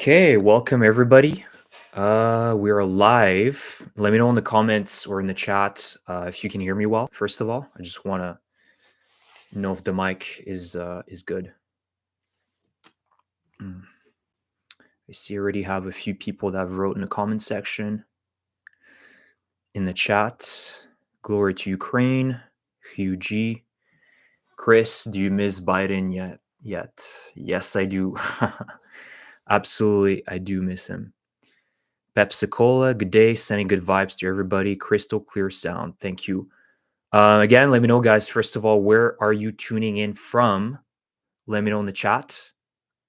Okay, welcome everybody. We are live. Let me know in the comments or in the chat if you can hear me well. First of all, I just want to know if the mic is good. Mm. I see already have a few people that have wrote in the comment section in the chat. Glory to Ukraine, Hugh G. Chris, do you miss Biden yet? Yes, I do. Absolutely, I do miss him. Pepsi-Cola, good day. Sending good vibes to everybody. Crystal clear sound. Thank you. Again, let me know, guys. First of all, where are you tuning in from? Let me know in the chat.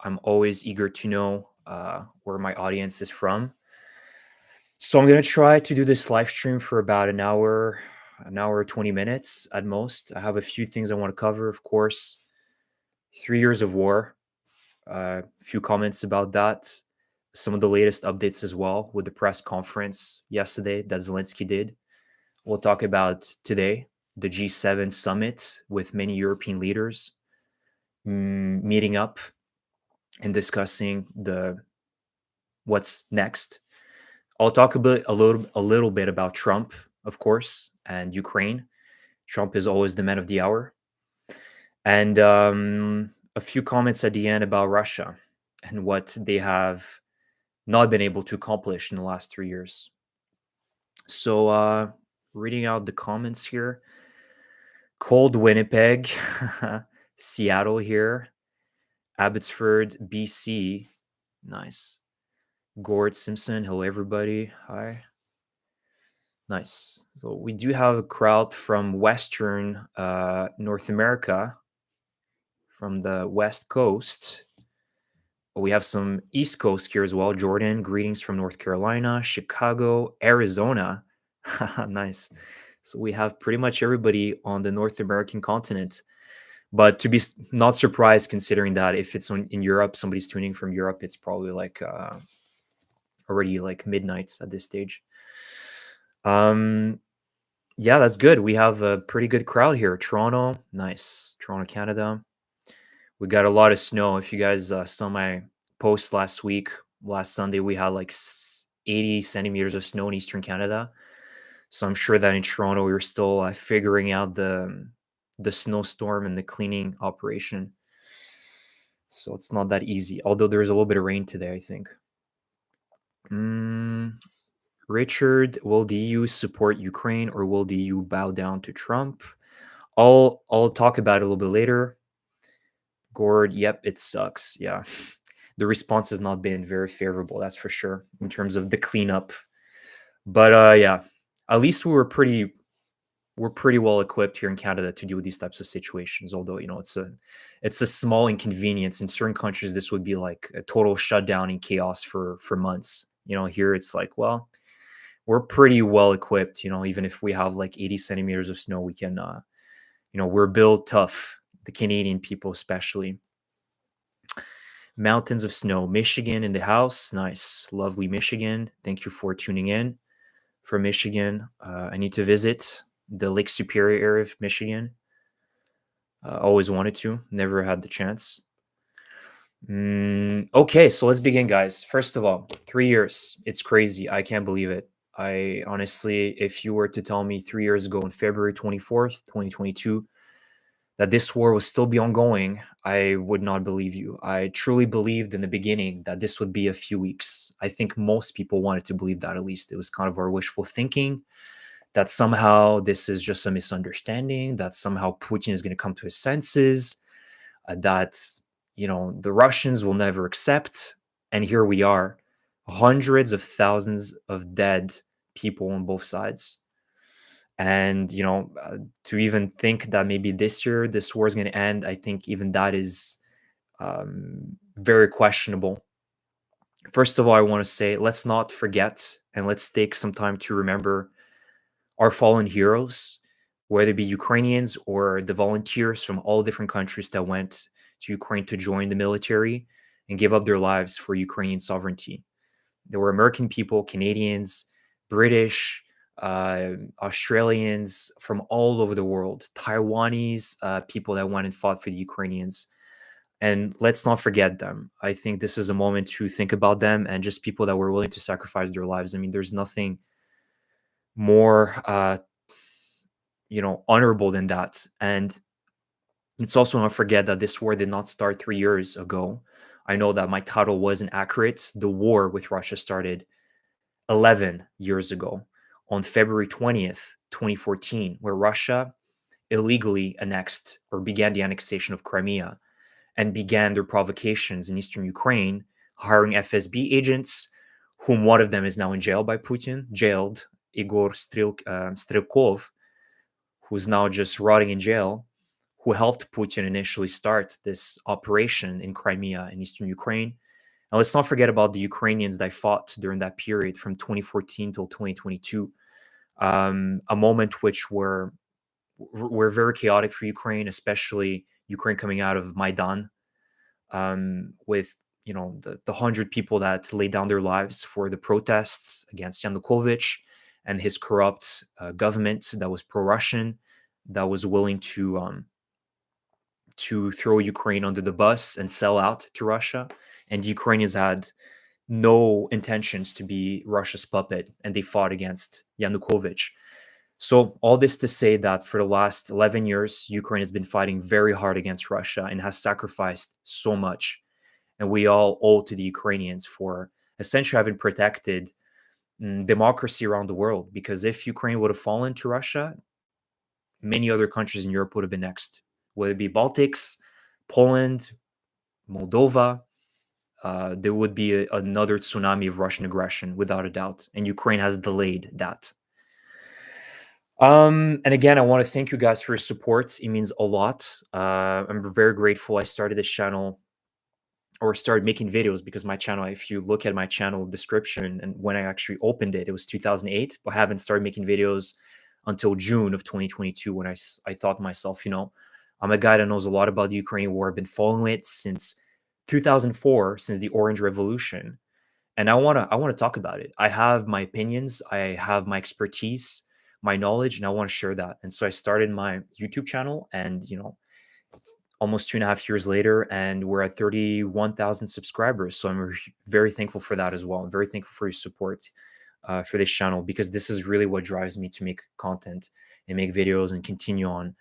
I'm always eager to know where my audience is from. So I'm going to try to do this live stream for about an hour 20 minutes at most. I have a few things I want to cover, of course. 3 years of war. A few comments about that. Some of the latest updates as well with the press conference yesterday that Zelenskyy did. We'll talk about today the G7 summit with many European leaders meeting up and discussing what's next. I'll talk a little bit about Trump, of course, and Ukraine. Trump is always the man of the hour, and a few comments at the end about Russia and what they have not been able to accomplish in the last 3 years. So, reading out the comments here. Cold Winnipeg, Seattle here, Abbotsford, BC. Nice. Gord Simpson, hello everybody. Hi. Nice. So we do have a crowd from Western North America, from the West Coast. We have some East Coast here as well. Jordan, greetings from North Carolina, Chicago, Arizona. Nice. So we have pretty much everybody on the North American continent. But to be not surprised, considering that if it's in Europe, somebody's tuning from Europe, it's probably like already like midnight at this stage. Yeah, that's good. We have a pretty good crowd here. Toronto, nice. Toronto, Canada. We got a lot of snow. If you guys saw my post last Sunday, we had like 80 centimeters of snow in Eastern Canada. So I'm sure that in Toronto, we were still figuring out the snowstorm and the cleaning operation. So it's not that easy. Although there's a little bit of rain today, I think. Richard, will the EU support Ukraine or will the EU bow down to Trump? I'll talk about it a little bit later. Gord, yep, it sucks. Yeah. The response has not been very favorable, that's for sure, in terms of the cleanup. But yeah, at least we're pretty well equipped here in Canada to deal with these types of situations. Although it's a small inconvenience. In certain countries, this would be like a total shutdown and chaos for months. Here it's like, well, we're pretty well equipped. Even if we have like 80 centimeters of snow, we can. We're built tough. The Canadian people, especially. Mountains of snow, Michigan in the house. Nice, lovely Michigan. Thank you for tuning in. From Michigan, I need to visit the Lake Superior area of Michigan. Always wanted to, never had the chance. Okay, so let's begin, guys. First of all, 3 years. It's crazy. I can't believe it. I honestly, if you were to tell me 3 years ago on February 24th, 2022, that this war would still be ongoing, I would not believe you. I truly believed in the beginning that this would be a few weeks. I think most people wanted to believe that, at least. It was kind of our wishful thinking that somehow this is just a misunderstanding, that somehow Putin is going to come to his senses, that, the Russians will never accept. And here we are, hundreds of thousands of dead people on both sides. And, to even think that maybe this year this war is going to end, I think even that is very questionable. First of all, I want to say, let's not forget and let's take some time to remember our fallen heroes, whether it be Ukrainians or the volunteers from all different countries that went to Ukraine to join the military and give up their lives for Ukrainian sovereignty. There were American people, Canadians, British, Australians from all over the world, Taiwanese people that went and fought for the Ukrainians. And let's not forget them. I think this is a moment to think about them and just people that were willing to sacrifice their lives. I mean, there's nothing more, honorable than that. And let's also not forget that this war did not start 3 years ago. I know that my title wasn't accurate. The war with Russia started 11 years ago on February 20th, 2014, where Russia illegally annexed or began the annexation of Crimea and began their provocations in eastern Ukraine, hiring FSB agents, whom one of them is now in jail by Putin, jailed Igor Strelkov, who's now just rotting in jail, who helped Putin initially start this operation in Crimea in eastern Ukraine. And let's not forget about the Ukrainians that fought during that period from 2014 till 2022, a moment which were very chaotic for Ukraine, especially Ukraine coming out of Maidan, with the 100 people that laid down their lives for the protests against Yanukovych and his corrupt government that was pro-Russian, that was willing to throw Ukraine under the bus and sell out to Russia. And the Ukrainians had no intentions to be Russia's puppet, and they fought against Yanukovych. So all this to say that for the last 11 years, Ukraine has been fighting very hard against Russia and has sacrificed so much. And we all owe to the Ukrainians for essentially having protected democracy around the world. Because if Ukraine would have fallen to Russia, many other countries in Europe would have been next, whether it be Baltics, Poland, Moldova. There would be another tsunami of Russian aggression, without a doubt. And Ukraine has delayed that. And again, I want to thank you guys for your support. It means a lot. I'm very grateful. I started this channel or started making videos because my channel, if you look at my channel description and when I actually opened it, it was 2008, but I haven't started making videos until June of 2022 when I thought to myself, I'm a guy that knows a lot about the Ukrainian war. I've been following it since 2004, since the Orange Revolution. And I want to talk about it. I have my opinions, I have my expertise, my knowledge, and I want to share that. And so I started my YouTube channel, and almost 2.5 years later, and we're at 31,000 subscribers. So I'm very thankful for that as well. I'm very thankful for your support for this channel, because this is really what drives me to make content and make videos and continue on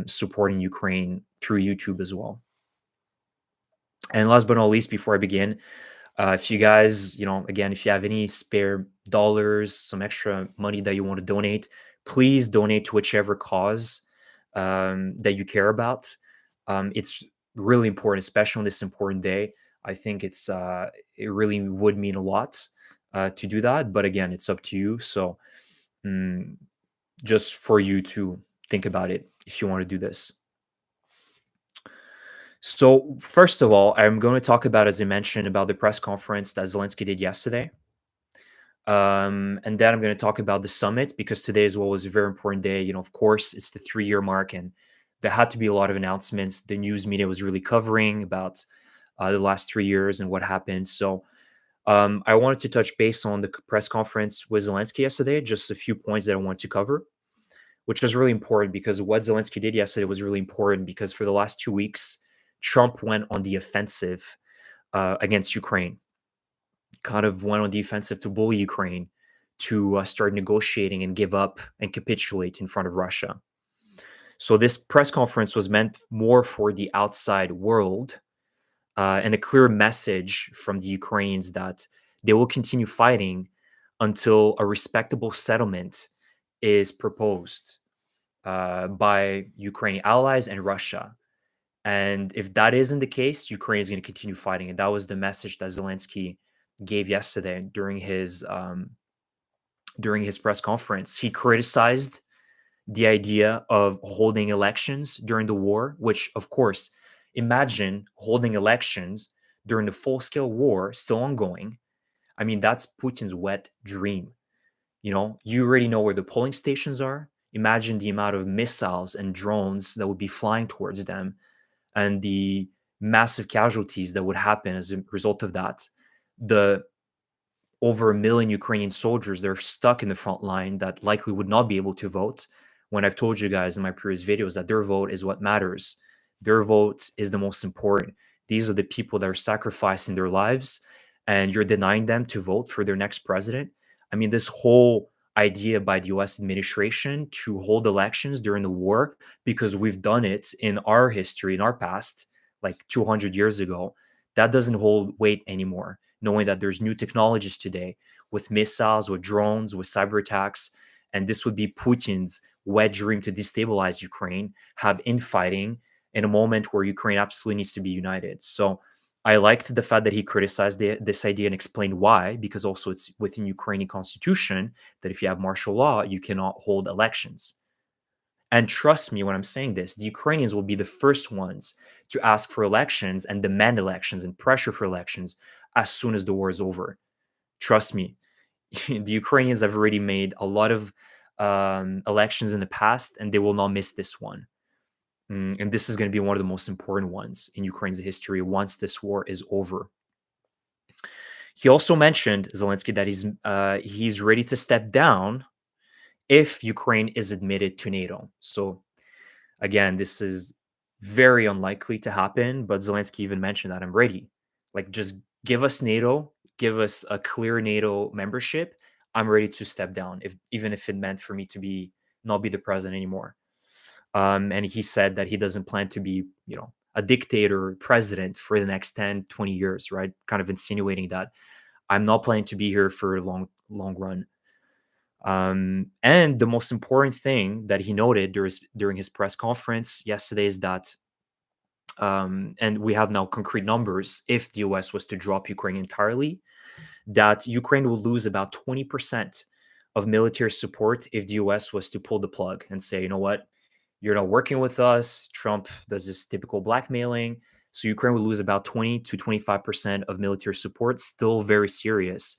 supporting Ukraine through YouTube as well. And last but not least, before I begin, if you guys, again, if you have any spare dollars, some extra money that you want to donate, please donate to whichever cause that you care about. It's really important, especially on this important day. I think it really would mean a lot to do that. But again, it's up to you. So just for you to think about it if you want to do this. So first of all, I'm going to talk about, as I mentioned, about the press conference that Zelenskyy did yesterday. And then I'm going to talk about the summit, because today as well was a very important day. Of course, it's the 3-year mark, and there had to be a lot of announcements. The news media was really covering about the last 3 years and what happened. So I wanted to touch base on the press conference with Zelenskyy yesterday, just a few points that I want to cover, which was really important, because what Zelenskyy did yesterday was really important, because for the last 2 weeks, Trump went on the offensive against Ukraine, kind of went on the offensive to bully Ukraine to start negotiating and give up and capitulate in front of Russia. So this press conference was meant more for the outside world and a clear message from the Ukrainians that they will continue fighting until a respectable settlement is proposed by Ukrainian allies and Russia. And if that isn't the case, Ukraine is going to continue fighting. And that was the message that Zelenskyy gave yesterday during his press conference. He criticized the idea of holding elections during the war, which, of course, imagine holding elections during the full-scale war still ongoing. I mean, that's Putin's wet dream. You already know where the polling stations are. Imagine the amount of missiles and drones that would be flying towards them, and the massive casualties that would happen as a result of that. The over 1 million Ukrainian soldiers that are stuck in the front line that likely would not be able to vote, when I've told you guys in my previous videos that their vote is what matters. Their vote is the most important. These are the people that are sacrificing their lives, and you're denying them to vote for their next president. I mean, this whole idea by the US administration to hold elections during the war, because we've done it in our history, in our past, like 200 years ago, that doesn't hold weight anymore. Knowing that there's new technologies today with missiles, with drones, with cyber attacks, and this would be Putin's wet dream to destabilize Ukraine, have infighting in a moment where Ukraine absolutely needs to be united. So I liked the fact that he criticized this idea and explained why, because also it's within Ukrainian constitution that if you have martial law, you cannot hold elections. And trust me when I'm saying this, the Ukrainians will be the first ones to ask for elections and demand elections and pressure for elections as soon as the war is over. Trust me, the Ukrainians have already made a lot of elections in the past, and they will not miss this one. And this is going to be one of the most important ones in Ukraine's history once this war is over. He also mentioned, Zelenskyy, that he's ready to step down if Ukraine is admitted to NATO. So again, this is very unlikely to happen, but Zelenskyy even mentioned that I'm ready. Like, just give us NATO, give us a clear NATO membership. I'm ready to step down, if even if it meant for me to not be the president anymore. And he said that he doesn't plan to be, a dictator president for the next 10, 20 years, right? Kind of insinuating that I'm not planning to be here for a long, long run. And the most important thing that he noted during his press conference yesterday is that, and we have now concrete numbers, if the US was to drop Ukraine entirely, that Ukraine will lose about 20% of military support if the US was to pull the plug and say, you know what, you're not working with us. Trump does this typical blackmailing. So Ukraine will lose about 20 to 25% of military support. Still very serious.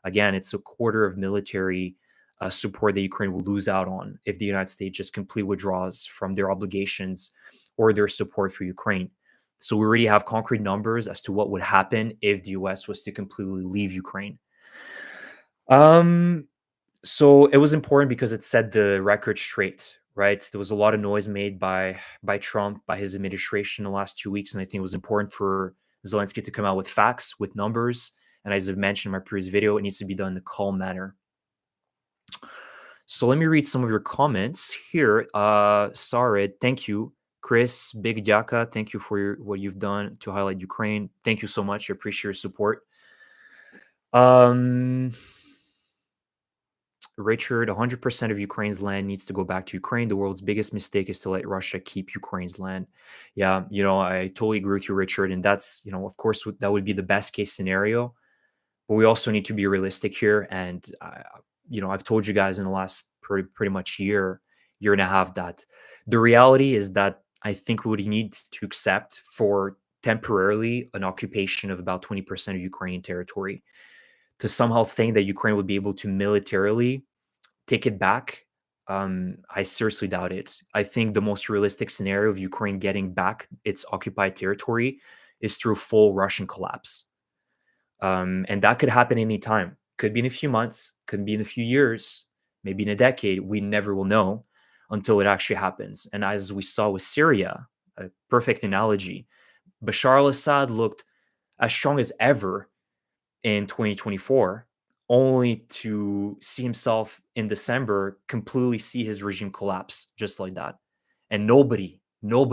Again, it's a quarter of military support that Ukraine will lose out on if the United States just completely withdraws from their obligations or their support for Ukraine. So we already have concrete numbers as to what would happen if the US was to completely leave Ukraine. So it was important because it set the record straight, right? There was a lot of noise made by Trump, by his administration in the last 2 weeks, and I think it was important for Zelenskyy to come out with facts, with numbers. And as I've mentioned in my previous video, it needs to be done in a calm manner. So let me read some of your comments here. Sarid, thank you. Chris, big Daka, thank you for what you've done to highlight Ukraine. Thank you so much. I appreciate your support. Richard, 100% of Ukraine's land needs to go back to Ukraine. The world's biggest mistake is to let Russia keep Ukraine's land. Yeah, I totally agree with you, Richard. And that's, of course, that would be the best case scenario. But we also need to be realistic here. And, I've told you guys in the last pretty much year and a half, that the reality is that I think we would need to accept for temporarily an occupation of about 20% of Ukrainian territory. To somehow think that Ukraine would be able to militarily take it back, I seriously doubt it. I think the most realistic scenario of Ukraine getting back its occupied territory is through full Russian collapse. And that could happen anytime. Could be in a few months, could be in a few years, maybe in a decade. We never will know until it actually happens. And as we saw with Syria, a perfect analogy, Bashar al-Assad looked as strong as ever in 2024, only to see himself in December completely see his regime collapse just like that. And nobody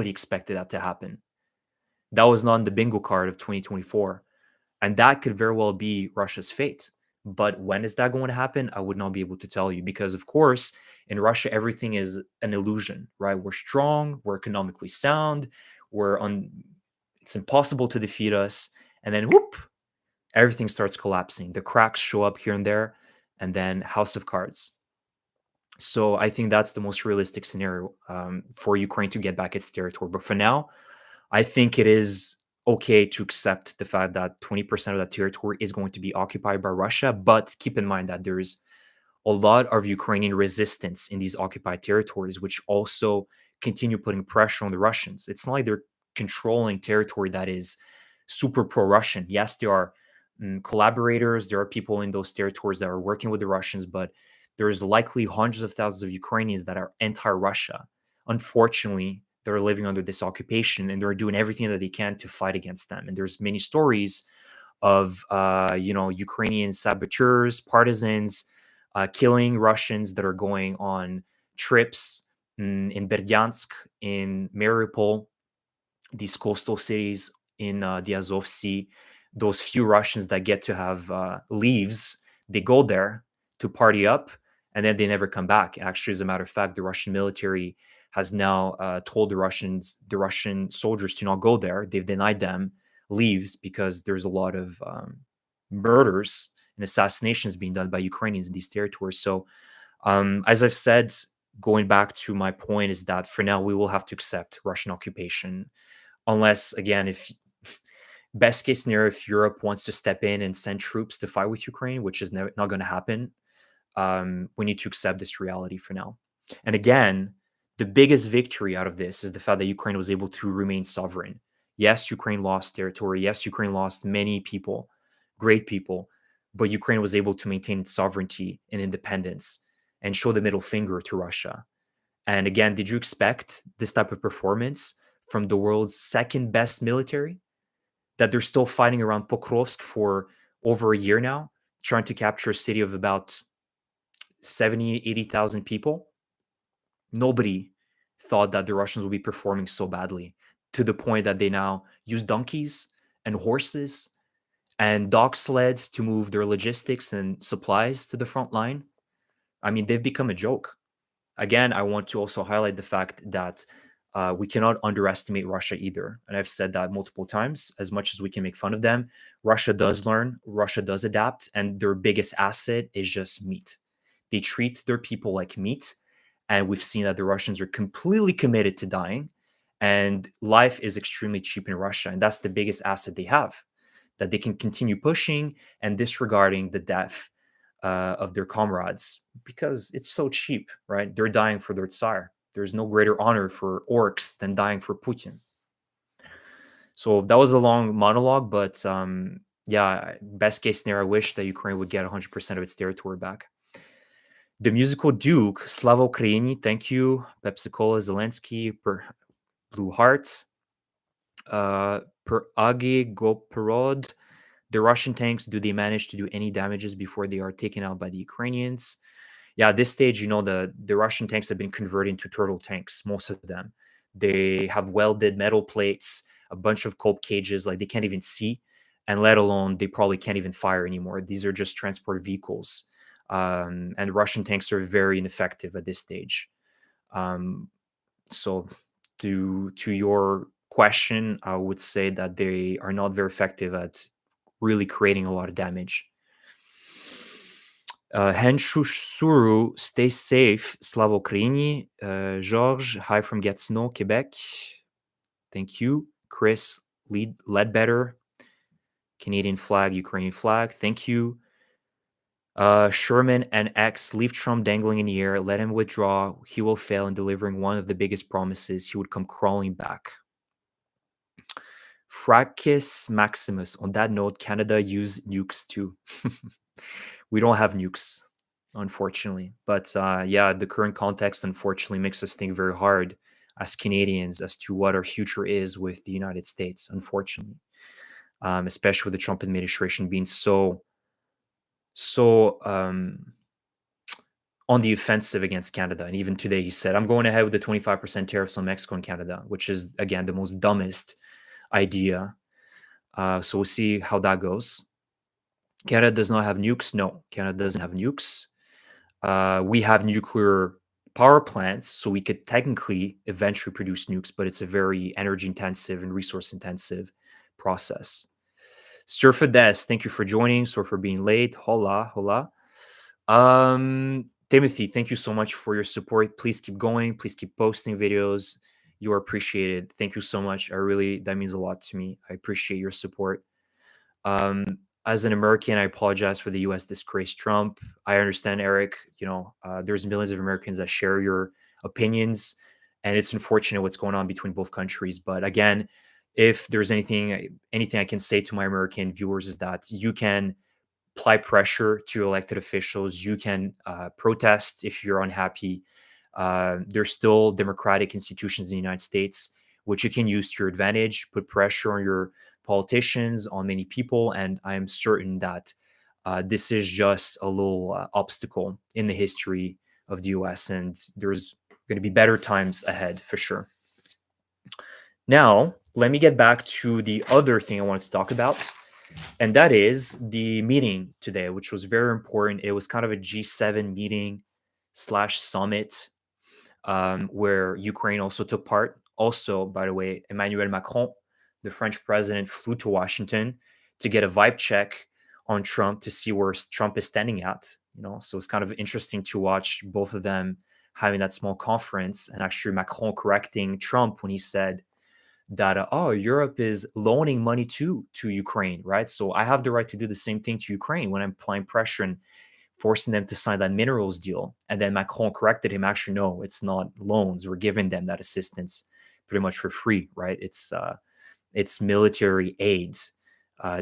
expected that to happen. That was not on the bingo card of 2024. And that could very well be Russia's fate. But when is that going to happen? I would not be able to tell you because, of course, in Russia, everything is an illusion, right? We're strong, we're economically sound, it's impossible to defeat us. And then whoop, everything starts collapsing. The cracks show up here and there, and then house of cards. So I think that's the most realistic scenario for Ukraine to get back its territory. But for now, I think it is okay to accept the fact that 20% of that territory is going to be occupied by Russia. But keep in mind that there's a lot of Ukrainian resistance in these occupied territories, which also continue putting pressure on the Russians. It's not like they're controlling territory that is super pro-Russian. Yes, there are collaborators. There are people in those territories that are working with the Russians, but there's likely hundreds of thousands of Ukrainians that are anti-Russia. Unfortunately, that are living under this occupation, and they're doing everything that they can to fight against them. And there's many stories of Ukrainian saboteurs, partisans, killing Russians that are going on trips in Berdyansk, in Mariupol, these coastal cities in the Azov Sea. Those few Russians that get to have leaves, they go there to party up, and then they never come back. Actually, as a matter of fact, the Russian military has now told the Russian soldiers to not go there. They've denied them leaves because there's a lot of murders and assassinations being done by Ukrainians in these territories. So, as I've said, going back to my point is that for now we will have to accept Russian occupation, unless, again, if best case scenario, if Europe wants to step in and send troops to fight with Ukraine, which is not going to happen, we need to accept this reality for now. And again, the biggest victory out of this is the fact that Ukraine was able to remain sovereign. Yes, Ukraine lost territory. Yes, Ukraine lost many people, great people, but Ukraine was able to maintain its sovereignty and independence and show the middle finger to Russia. And again, did you expect this type of performance from the world's second best military? That they're still fighting around Pokrovsk for over a year now, trying to capture a city of about 70, 80,000 people? Nobody thought that the Russians would be performing so badly, to the point that they now use donkeys and horses and dog sleds to move their logistics and supplies to the front line. I mean, they've become a joke. Again, I want to also highlight the fact that we cannot underestimate Russia either. And I've said that multiple times. As much as we can make fun of them, Russia does learn, Russia does adapt, and their biggest asset is just meat. They treat their people like meat. And we've seen that the Russians are completely committed to dying. And life is extremely cheap in Russia. And that's the biggest asset they have, that they can continue pushing and disregarding the death of their comrades, because it's so cheap, right? They're dying for their Tsar. There's no greater honor for orcs than dying for Putin. So that was a long monologue, but yeah, best case scenario, I wish that Ukraine would get 100% of its territory back. The musical Duke, Slava Ukraini, thank you. Pepsi Cola, Zelenskyy, per Blue Hearts, per Agi Goperod. The Russian tanks, do they manage to do any damages before they are taken out by the Ukrainians? Yeah, at this stage, the Russian tanks have been converted into turtle tanks, most of them. They have welded metal plates, a bunch of cold cages, like they can't even see, and let alone they probably can't even fire anymore. These are just transport vehicles. And Russian tanks are very ineffective at this stage. So to your question, I would say that they are not very effective at really creating a lot of damage. Henshushuru, stay safe. Slava Ukraini. Georges, hi from Gatineau, Quebec. Thank you. Chris Ledbetter, Canadian flag, Ukrainian flag. Thank you. Sherman and X, leave Trump dangling in the air. Let him withdraw. He will fail in delivering one of the biggest promises. He would come crawling back. Fracus Maximus. On that note, Canada use nukes too. We don't have nukes, unfortunately. But yeah, the current context, unfortunately, makes us think very hard as Canadians as to what our future is with the United States, unfortunately. Especially with the Trump administration being so on the offensive against Canada. And even today he said, I'm going ahead with the 25% tariffs on Mexico and Canada, which is, again, the most dumbest idea. So we'll see how that goes. Canada does not have nukes. No, Canada doesn't have nukes. We have nuclear power plants, so we could technically eventually produce nukes, but it's a very energy intensive and resource intensive process. Surfades, thank you for joining. Sorry for being late. Hola, hola. Timothy, thank you so much for your support. Please keep going. Please keep posting videos. You are appreciated. Thank you so much. That means a lot to me. I appreciate your support. As an American, I apologize for the U.S. disgrace Trump. I understand, Eric. There's millions of Americans that share your opinions, and it's unfortunate what's going on between both countries. But again, if there's anything I can say to my American viewers is that you can apply pressure to elected officials. You can protest if you're unhappy. There's still democratic institutions in the United States, which you can use to your advantage, put pressure on your politicians, on many people. And I am certain that this is just a little obstacle in the history of the US, and there's going to be better times ahead for sure. Now, let me get back to the other thing I wanted to talk about, and that is the meeting today, which was very important. It was kind of a G7 meeting slash summit where Ukraine also took part. Also, by the way, Emmanuel Macron, the French president, flew to Washington to get a vibe check on Trump to see where Trump is standing at. So it's kind of interesting to watch both of them having that small conference, and actually Macron correcting Trump when he said that Europe is loaning money to Ukraine, right? So I have the right to do the same thing to Ukraine when I'm applying pressure and forcing them to sign that minerals deal. And then Macron corrected him. Actually, no, it's not loans. We're giving them that assistance pretty much for free, right? It's military aid,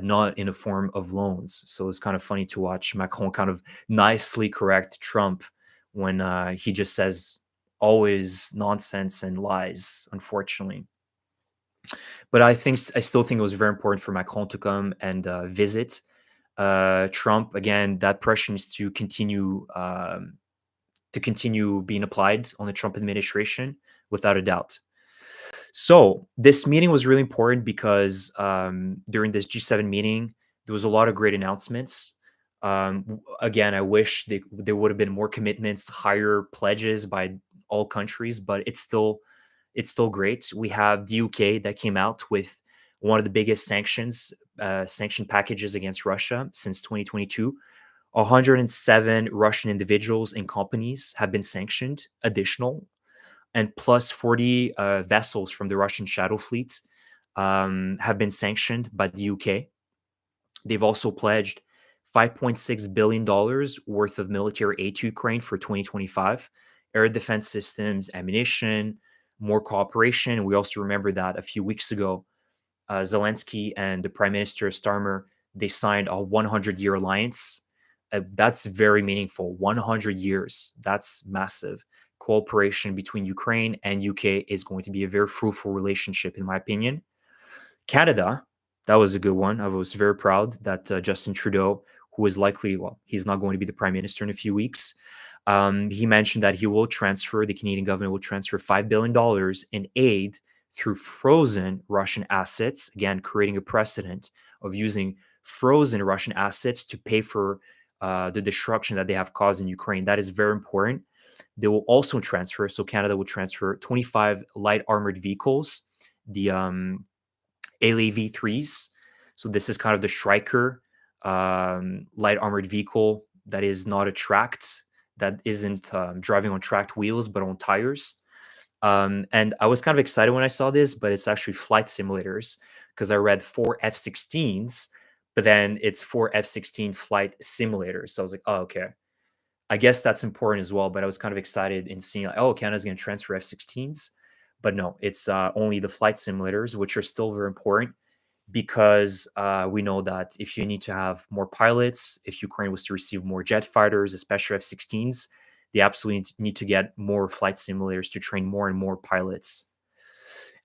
not in a form of loans. So it's kind of funny to watch Macron kind of nicely correct Trump when he just says always nonsense and lies, unfortunately. But I still think it was very important for Macron to come and visit Trump. Again, that pressure needs to continue being applied on the Trump administration, without a doubt. So this meeting was really important because during this G7 meeting, there was a lot of great announcements. Again, I wish there would have been more commitments, higher pledges by all countries, but it's still great. We have the UK that came out with one of the biggest sanction packages against Russia since 2022. 107 Russian individuals and companies have been sanctioned, additional, and plus 40 vessels from the Russian Shadow Fleet have been sanctioned by the UK. They've also pledged $5.6 billion worth of military aid to Ukraine for 2025, air defense systems, ammunition, more cooperation. We also remember that a few weeks ago, Zelenskyy and the Prime Minister Starmer, they signed a 100-year alliance. That's very meaningful. 100 years. That's massive. Cooperation between Ukraine and UK is going to be a very fruitful relationship, in my opinion. Canada, that was a good one. I was very proud that Justin Trudeau, who is likely, he's not going to be the Prime Minister in a few weeks, he mentioned that the Canadian government will transfer $5 billion in aid through frozen Russian assets, again, creating a precedent of using frozen Russian assets to pay for the destruction that they have caused in Ukraine. That is very important. They will also transfer, so Canada will transfer 25 light armored vehicles, the LAV-3s. So this is kind of the Stryker light armored vehicle that is not a tracked, that isn't driving on tracked wheels, but on tires. And I was kind of excited when I saw this, but it's actually flight simulators, because I read 4 F-16s, but then it's 4 F-16 flight simulators. So I was like, oh, okay. I guess that's important as well, but I was kind of excited in seeing, like, oh, Canada's going to transfer F-16s. But no, it's only the flight simulators, which are still very important, because we know that if you need to have more pilots, if Ukraine was to receive more jet fighters, especially F-16s, they absolutely need to get more flight simulators to train more and more pilots.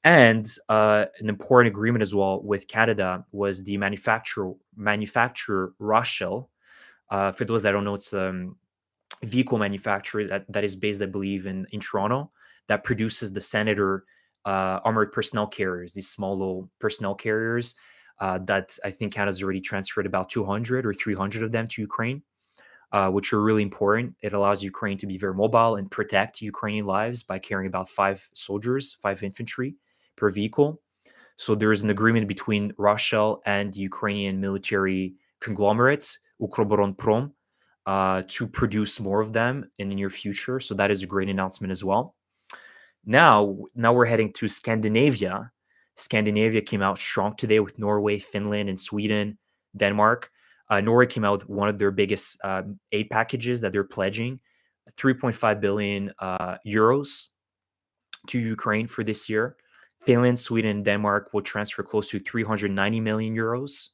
And an important agreement as well with Canada was the manufacturer Roshel. For those that don't know, it's vehicle manufacturer that is based, I believe, in Toronto, that produces the Senator armored personnel carriers, these small little personnel carriers that I think Canada's already transferred about 200 or 300 of them to Ukraine, which are really important. It allows Ukraine to be very mobile and protect Ukrainian lives by carrying about 5 soldiers, 5 infantry per vehicle. So there is an agreement between Roshel and the Ukrainian military conglomerate, Ukroboronprom, to produce more of them in the near future. So that is a great announcement as well. Now we're heading to Scandinavia. Scandinavia came out strong today with Norway, Finland, and Sweden, Denmark. Norway came out with one of their biggest aid packages that they're pledging, 3.5 billion euros to Ukraine for this year. Finland, Sweden, and Denmark will transfer close to 390 million euros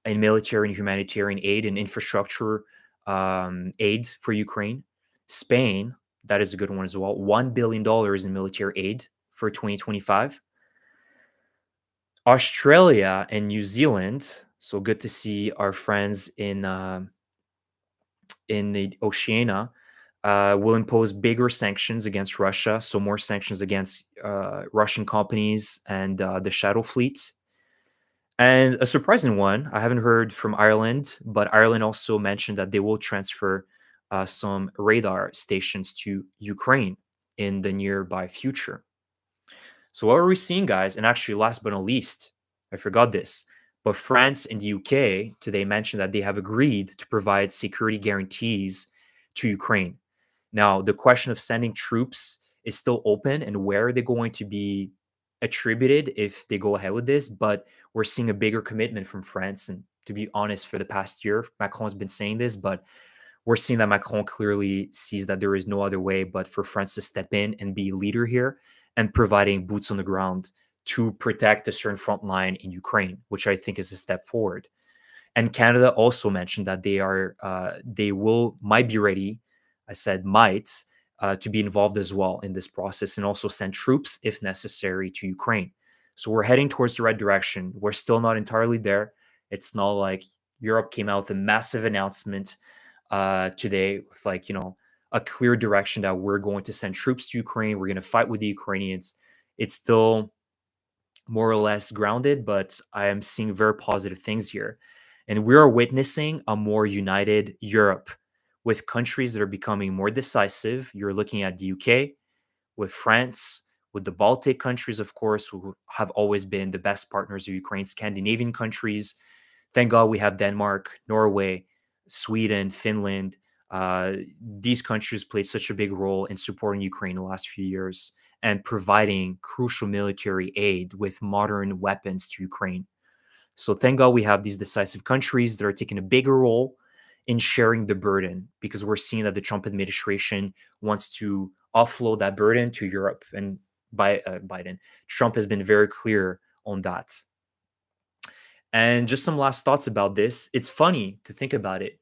in military and humanitarian aid and infrastructure aid for Ukraine. Spain, That is a good one as well. $1 billion in military aid for 2025. Australia and New Zealand. So good to see our friends in the Oceania. Will impose bigger sanctions against Russia, so more sanctions against Russian companies and the Shadow Fleet. And a surprising one, I haven't heard from Ireland, but Ireland also mentioned that they will transfer some radar stations to Ukraine in the nearby future. So, what are we seeing, guys? And actually, last but not least, I forgot this, but France and the UK today mentioned that they have agreed to provide security guarantees to Ukraine. Now, the question of sending troops is still open and where they're going to be attributed if they go ahead with this, but we're seeing a bigger commitment from France. And to be honest, for the past year, Macron has been saying this, but we're seeing that Macron clearly sees that there is no other way but for France to step in and be a leader here and providing boots on the ground to protect a certain front line in Ukraine, which I think is a step forward. And Canada also mentioned that they might be ready. I said might to be involved as well in this process and also send troops if necessary to Ukraine. So we're heading towards the right direction. We're still not entirely there. It's not like Europe came out with a massive announcement today with a clear direction that we're going to send troops to Ukraine. We're going to fight with the Ukrainians. It's still more or less grounded, but I am seeing very positive things here. And we are witnessing a more united Europe with countries that are becoming more decisive. You're looking at the UK, with France, with the Baltic countries, of course, who have always been the best partners of Ukraine, Scandinavian countries. Thank God we have Denmark, Norway, Sweden, Finland. These countries played such a big role in supporting Ukraine in the last few years and providing crucial military aid with modern weapons to Ukraine. So thank God we have these decisive countries that are taking a bigger role in sharing the burden because we're seeing that the Trump administration wants to offload that burden to Europe. And Trump has been very clear on that. And just some last thoughts about this. It's funny to think about it,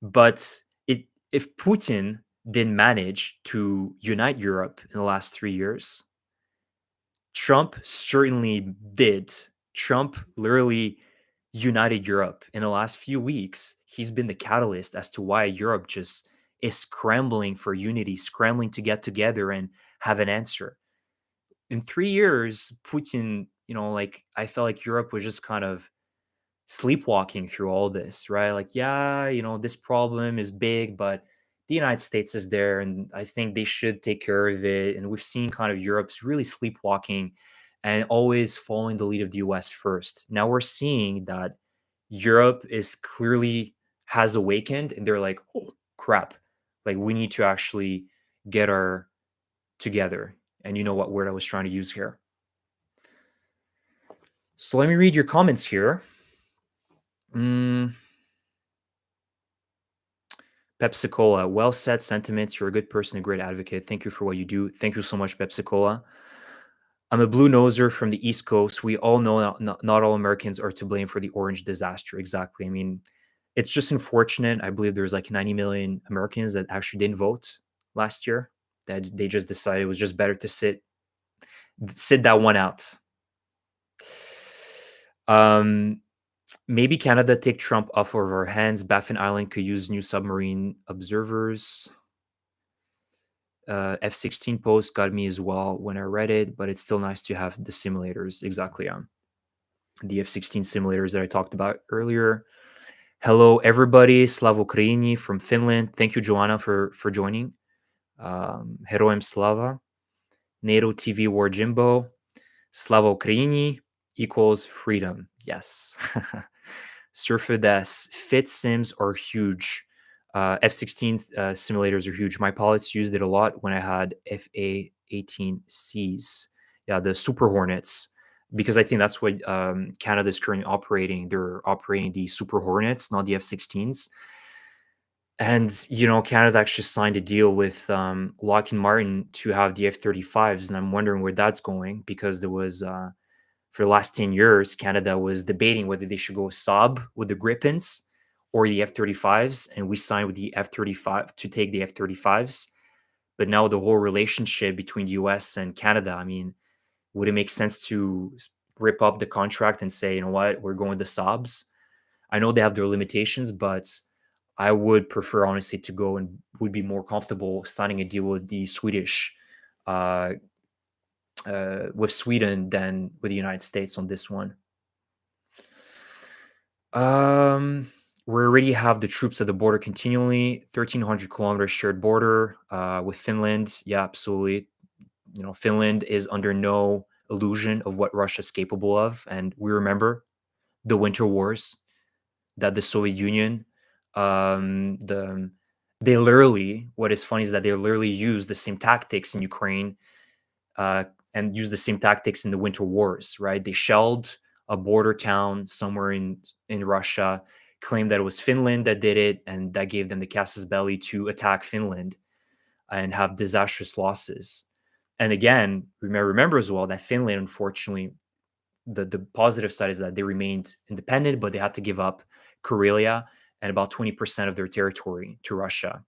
but if Putin didn't manage to unite Europe in the last 3 years, Trump certainly did. Trump literally united Europe in the last few weeks. He's been the catalyst as to why Europe just is scrambling for unity, scrambling to get together and have an answer. In 3 years, Putin, I felt like Europe was just kind of sleepwalking through all this, right? Like, yeah, this problem is big, but the United States is there, and I think they should take care of it. And we've seen kind of Europe's really sleepwalking and always following the lead of the US first. Now we're seeing that Europe is clearly has awakened, and they're like, oh crap, like we need to actually get our together. And you know what word I was trying to use here. So let me read your comments here. Pepsi Cola, well said sentiments. You're a good person, a great advocate. Thank you for what you do. Thank you so much, Pepsi Cola. I'm a blue noser from the East Coast. We all know not all Americans are to blame for the orange disaster. Exactly. I mean, it's just unfortunate. I believe there's like 90 million Americans that actually didn't vote last year. That they just decided it was just better to sit that one out. Maybe Canada take Trump off of our hands. Baffin Island could use new submarine observers. F-16 post got me as well when I read it, but it's still nice to have the simulators. Exactly. The F-16 simulators that I talked about earlier. Hello, everybody. Slava Ukraini from Finland. Thank you, Joanna, for joining. Heroem Slava. NATO TV War Jimbo. Slava Ukraini equals freedom. Yes. Surfadesk. Fit sims are huge. F-16 simulators are huge. My pilots used it a lot when I had FA-18Cs. Yeah, the Super Hornets, because I think that's what Canada is currently operating. They're operating the Super Hornets, not the F-16s. And, Canada actually signed a deal with Lockheed Martin to have the F-35s, and I'm wondering where that's going because there was, for the last 10 years, Canada was debating whether they should go Saab with the Gripens or the F-35s, and we signed with the F-35 to take the F-35s. But now the whole relationship between the US and Canada, I mean, would it make sense to rip up the contract and say, you know what, we're going to subs? I know they have their limitations, but I would prefer, honestly, to go and would be more comfortable signing a deal with the Swedish, uh, with Sweden than with the United States on this one. We already have the troops at the border continually, 1,300 kilometers shared border with Finland. Yeah, absolutely. You know, Finland is under no illusion of what Russia's capable of, and we remember the winter wars that the Soviet Union, the they literally. What is funny is that they literally used the same tactics in Ukraine uh, and used the same tactics in the winter wars. Right? They shelled a border town somewhere in Russia, claimed that it was Finland that did it, and that gave them the casus belli to attack Finland and have disastrous losses. And again, remember as well that Finland, unfortunately, the positive side is that they remained independent, but they had to give up Karelia and about 20% of their territory to Russia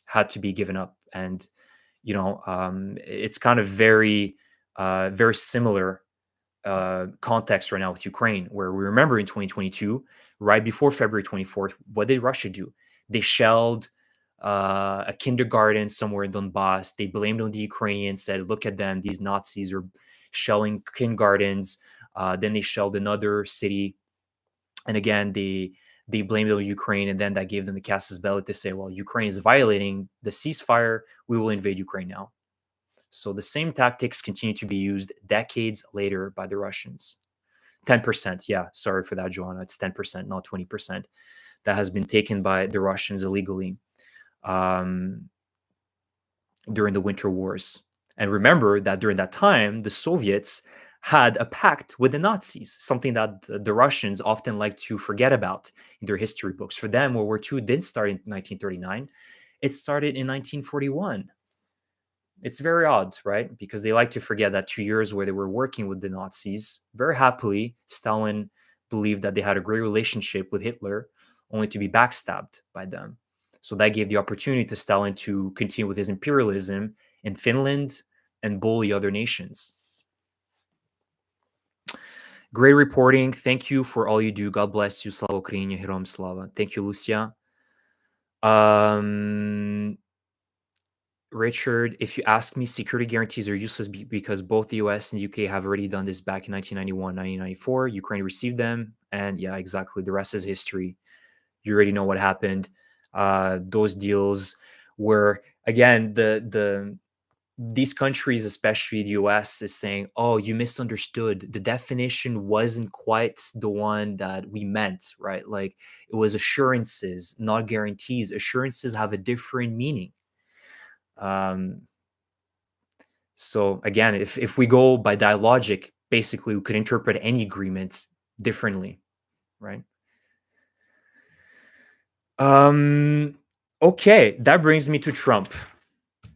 had to be given up. And it's kind of very similar context right now with Ukraine, where we remember in 2022, right before February 24th, what did Russia do? They shelled a kindergarten somewhere in Donbass. They blamed on the Ukrainians, said, look at them, these Nazis are shelling kindergartens. Then they shelled another city. And again, they blamed on Ukraine. And then that gave them the casus belli to say, well, Ukraine is violating the ceasefire. We will invade Ukraine now. So the same tactics continue to be used decades later by the Russians. 10%. Yeah, sorry for that, Joanna. It's 10%, not 20%. That has been taken by the Russians illegally during the winter wars. And remember that during that time, the Soviets had a pact with the Nazis, something that the Russians often like to forget about in their history books. For them, World War II didn't start in 1939. It started in 1941. It's very odd, right? Because they like to forget that 2 years where they were working with the Nazis, very happily, Stalin believed that they had a great relationship with Hitler, only to be backstabbed by them. So that gave the opportunity to Stalin to continue with his imperialism in Finland and bully other nations. Great reporting. Thank you for all you do. God bless you. Slava Ukraini, Heroям Slava. Thank you, Lucia. Richard, if you ask me, security guarantees are useless because both the US and the UK have already done this back in 1991, 1994. Ukraine received them. And yeah, exactly. The rest is history. You already know what happened. Those deals were, again, these countries, especially the US, is saying, oh, you misunderstood. The definition wasn't quite the one that we meant, right? Like it was assurances, not guarantees. Assurances have a different meaning. So again, if we go by that logic, basically we could interpret any agreement differently, right? Okay, that brings me to Trump.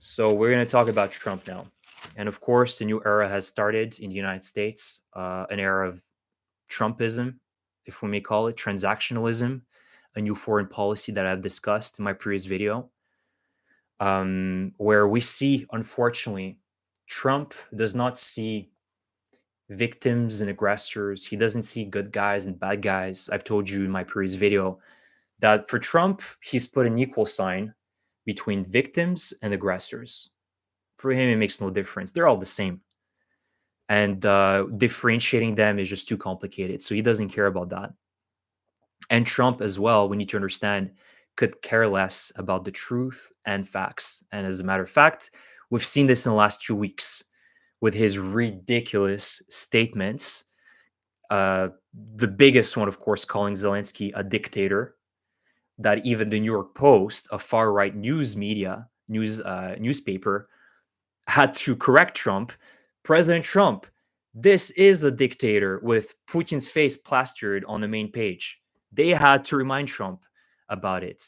So we're going to talk about Trump now. And of course, a new era has started in the United States, an era of Trumpism, if we may call it, transactionalism, a new foreign policy that I've discussed in my previous video, where we see, unfortunately, Trump does not see victims and aggressors. He doesn't see good guys and bad guys. I've told you in my previous video that for Trump, he's put an equal sign between victims and aggressors. For him, it makes no difference. They're all the same. And differentiating them is just too complicated. So he doesn't care about that. And Trump as well, we need to understand, could care less about the truth and facts. And as a matter of fact, we've seen this in the last 2 weeks with his ridiculous statements. The biggest one, of course, calling Zelenskyy a dictator, that even the New York Post, a far-right newspaper, had to correct Trump. President Trump, this is a dictator with Putin's face plastered on the main page. They had to remind Trump about it.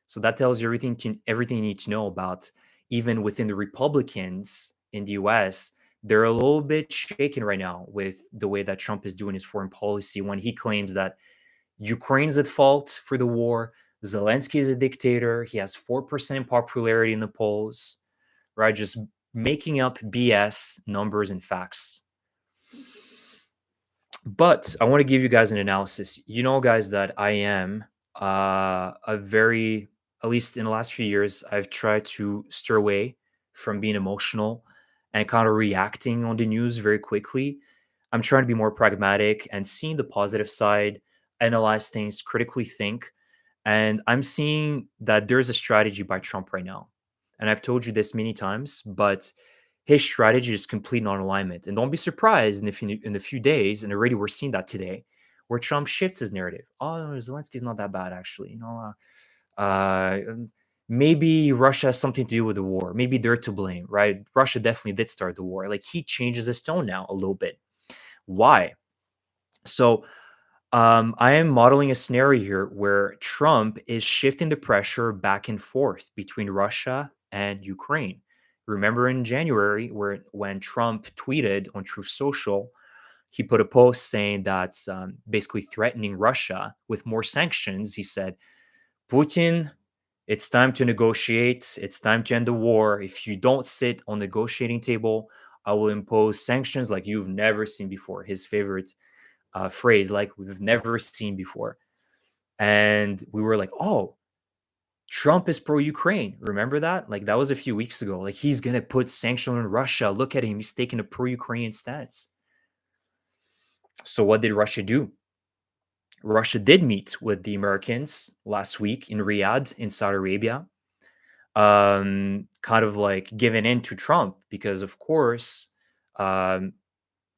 So that tells you everything you need to know about, even within the Republicans in the US, they're a little bit shaken right now with the way that Trump is doing his foreign policy when he claims that Ukraine's at fault for the war. Zelenskyy is a dictator. He has 4% popularity in the polls. right? Just making up BS numbers and facts. But I want to give you guys an analysis. You know, guys, that I am a very, at least in the last few years, I've tried to steer away from being emotional and kind of reacting on the news very quickly. I'm trying to be more pragmatic and seeing the positive side, analyze things, critically think. And I'm seeing that there's a strategy by Trump right now. And I've told you this many times, but his strategy is complete non-alignment. And don't be surprised in a few days, and already we're seeing that today, where Trump shifts his narrative. Oh, no, Zelensky's not that bad, actually. Maybe Russia has something to do with the war. Maybe they're to blame, right? Russia definitely did start the war. Like, he changes his tone now a little bit. Why? So I am modeling a scenario here where Trump is shifting the pressure back and forth between Russia and Ukraine. Remember in January, when Trump tweeted on Truth Social, he put a post saying that basically threatening Russia with more sanctions. He said, Putin, it's time to negotiate. It's time to end the war. If you don't sit on the negotiating table, I will impose sanctions like you've never seen before. His favorite phrase, like we've never seen before. And we were like, oh, Trump is pro Ukraine. Remember that? Like, that was a few weeks ago. Like, he's going to put sanctions on Russia. Look at him. He's taking a pro Ukrainian stance. So, what did Russia do? Russia did meet with the Americans last week in Riyadh, in Saudi Arabia, kind of like giving in to Trump because, of course, um,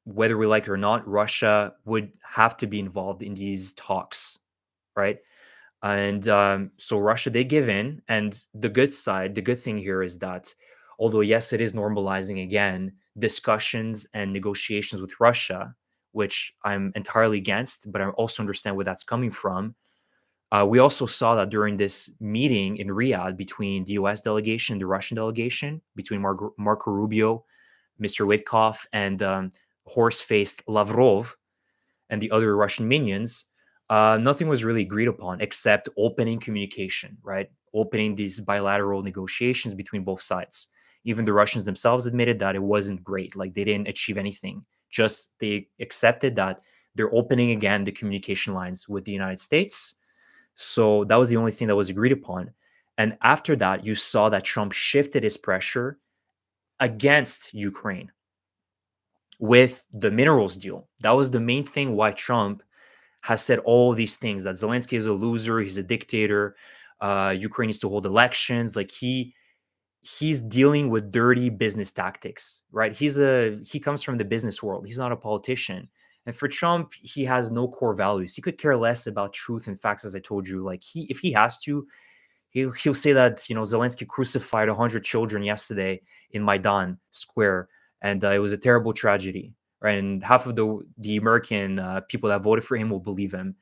whether we like it or not, Russia would have to be involved in these talks, right? And so Russia did give in. And the good side, the good thing here is that although, yes, it is normalizing again discussions and negotiations with Russia, which I'm entirely against, but I also understand where that's coming from. We also saw that during this meeting in Riyadh between the US delegation and the Russian delegation, between Marco Rubio, Mr. Witkoff, and horse faced Lavrov, and the other Russian minions, nothing was really agreed upon except opening communication, right? Opening these bilateral negotiations between both sides. Even the Russians themselves admitted that it wasn't great. Like, they didn't achieve anything. Just they accepted that they're opening again the communication lines with the United States. So that was the only thing that was agreed upon. And after that, you saw that Trump shifted his pressure against Ukraine with the minerals deal. That was the main thing why Trump has said all these things, that Zelenskyy is a loser, he's a dictator, Ukraine needs to hold elections. Like, he's dealing with dirty business tactics, right? He comes from the business world. He's not a politician. And for Trump, he has no core values. He could care less about truth and facts, as I told you. Like, if he has to, he'll say that, Zelensky crucified 100 children yesterday in Maidan Square, and it was a terrible tragedy, right? And half of the American people that voted for him will believe him,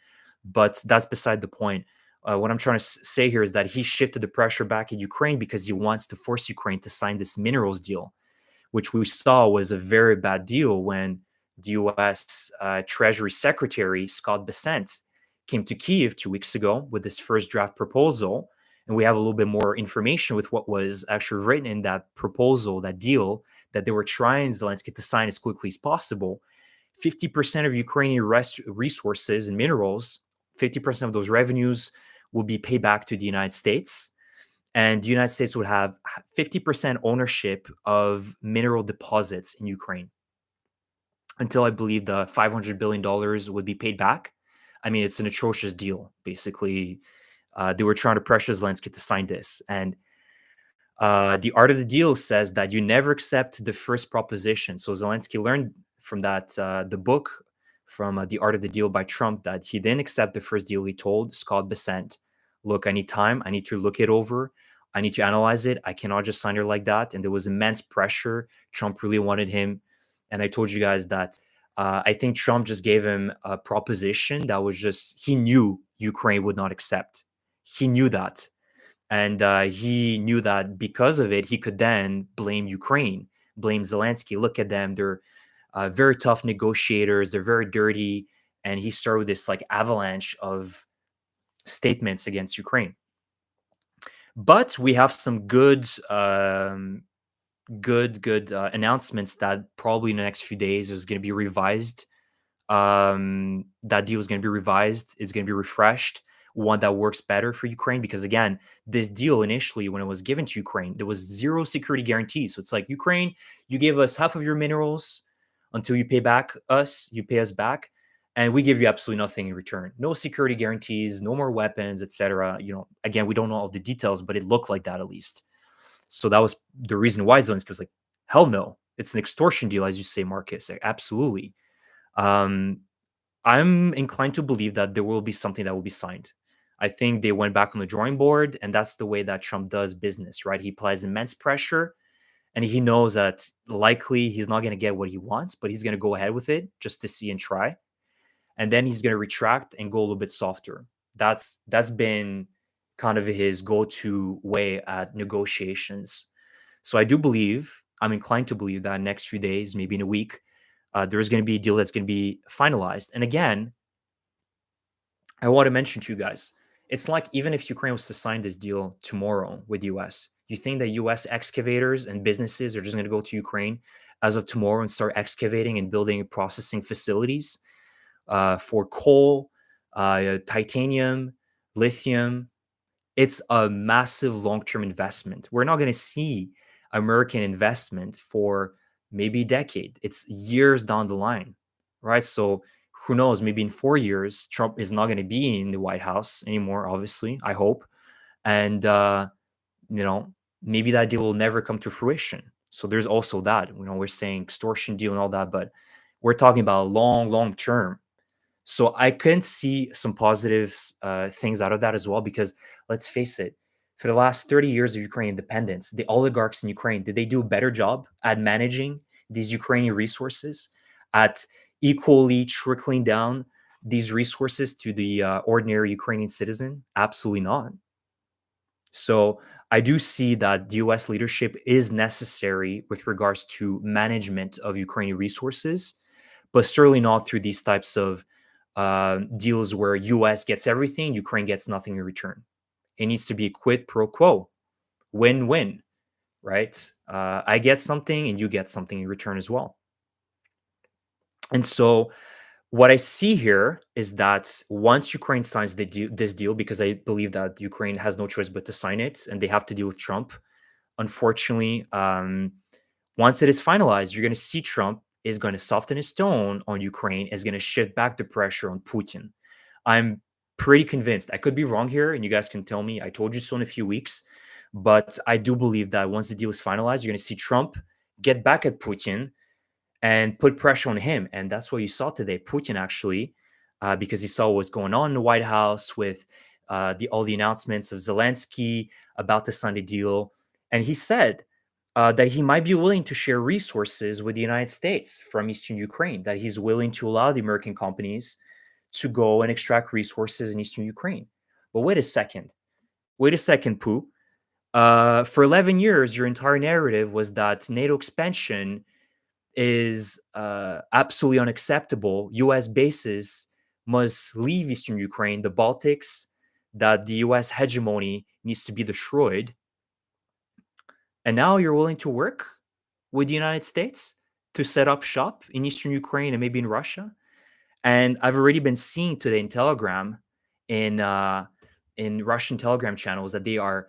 but that's beside the point. What I'm trying to say here is that he shifted the pressure back at Ukraine because he wants to force Ukraine to sign this minerals deal, which we saw was a very bad deal when the U.S. Treasury Secretary Scott Bessent came to Kyiv 2 weeks ago with this first draft proposal. And we have a little bit more information with what was actually written in that proposal, that deal that they were trying Zelensky to sign as quickly as possible. 50% of Ukrainian resources and minerals, 50% of those revenues will be paid back to the United States. And the United States would have 50% ownership of mineral deposits in Ukraine until, I believe, the $500 billion would be paid back. I mean, it's an atrocious deal. Basically, they were trying to pressure Zelensky to sign this. And the art of the deal says that you never accept the first proposition. So Zelensky learned from that, the book from The Art of the Deal by Trump, that he didn't accept the first deal. He told Scott Bessent, look, I need time. I need to look it over. I need to analyze it. I cannot just sign it like that. And there was immense pressure. Trump really wanted him. And I told you guys that I think Trump just gave him a proposition that was just, he knew Ukraine would not accept. He knew that. And he knew that because of it, he could then blame Ukraine, blame Zelensky. Look at them. They're very tough negotiators. They're very dirty. And he started with this like avalanche of statements against Ukraine. But we have some good good announcements that probably in the next few days is going to be revised. That deal is going to be revised. It's going to be refreshed. One that works better for Ukraine because again, this deal initially when it was given to Ukraine, there was zero security guarantee. So it's like Ukraine, you gave us half of your minerals until you pay us back, and we give you absolutely nothing in return. No security guarantees, no more weapons, etc. Again, we don't know all the details, but it looked like that at least. So that was the reason why Zelenskyy was like, hell no, it's an extortion deal, as you say, Marcus. Like, absolutely. Um, I'm inclined to believe that there will be something that will be signed. I think they went back on the drawing board, and that's the way that Trump does business, right? He applies immense pressure, and he knows that likely he's not going to get what he wants, but he's going to go ahead with it just to see and try, and then he's going to retract and go a little bit softer. That's been kind of his go-to way at negotiations. So I'm inclined to believe that next few days, maybe in a week, there's going to be a deal that's going to be finalized. And again, I want to mention to you guys, it's like even if Ukraine was to sign this deal tomorrow with the US, you think that US excavators and businesses are just going to go to Ukraine as of tomorrow and start excavating and building processing facilities for coal, titanium, lithium? It's a massive long-term investment. We're not going to see American investment for maybe a decade. It's years down the line, right? So who knows? Maybe in 4 years, Trump is not going to be in the White House anymore. Obviously, I hope, and you know, maybe that deal will never come to fruition. So there's also that. We're saying extortion deal and all that, but we're talking about long term. So I can see some positive things out of that as well, because let's face it, for the last 30 years of Ukraine independence, the oligarchs in Ukraine, did they do a better job at managing these Ukrainian resources, at equally trickling down these resources to the ordinary Ukrainian citizen? Absolutely not. So I do see that the US leadership is necessary with regards to management of Ukrainian resources, but certainly not through these types of deals where US gets everything, Ukraine gets nothing in return. It needs to be a quid pro quo, win-win, right? I get something and you get something in return as well. And so what I see here is that once Ukraine signs this deal, because I believe that Ukraine has no choice but to sign it and they have to deal with Trump, unfortunately, once it is finalized, you're going to see Trump is going to soften his tone on Ukraine, is going to shift back the pressure on Putin. I'm pretty convinced. I could be wrong here, and you guys can tell me. I told you so in a few weeks. But I do believe that once the deal is finalized, you're going to see Trump get back at Putin and put pressure on him. And that's what you saw today. Putin actually, because he saw what was going on in the White House with all the announcements of Zelenskyy about to sign the deal. And he said that he might be willing to share resources with the United States from Eastern Ukraine, that he's willing to allow the American companies to go and extract resources in Eastern Ukraine. But wait a second. Wait a second, Pooh. For 11 years, your entire narrative was that NATO expansion is absolutely unacceptable. US bases must leave Eastern Ukraine, the Baltics, that the US hegemony needs to be destroyed. And now you're willing to work with the United States to set up shop in Eastern Ukraine and maybe in Russia. And I've already been seeing today in Telegram, in Russian Telegram channels, that they are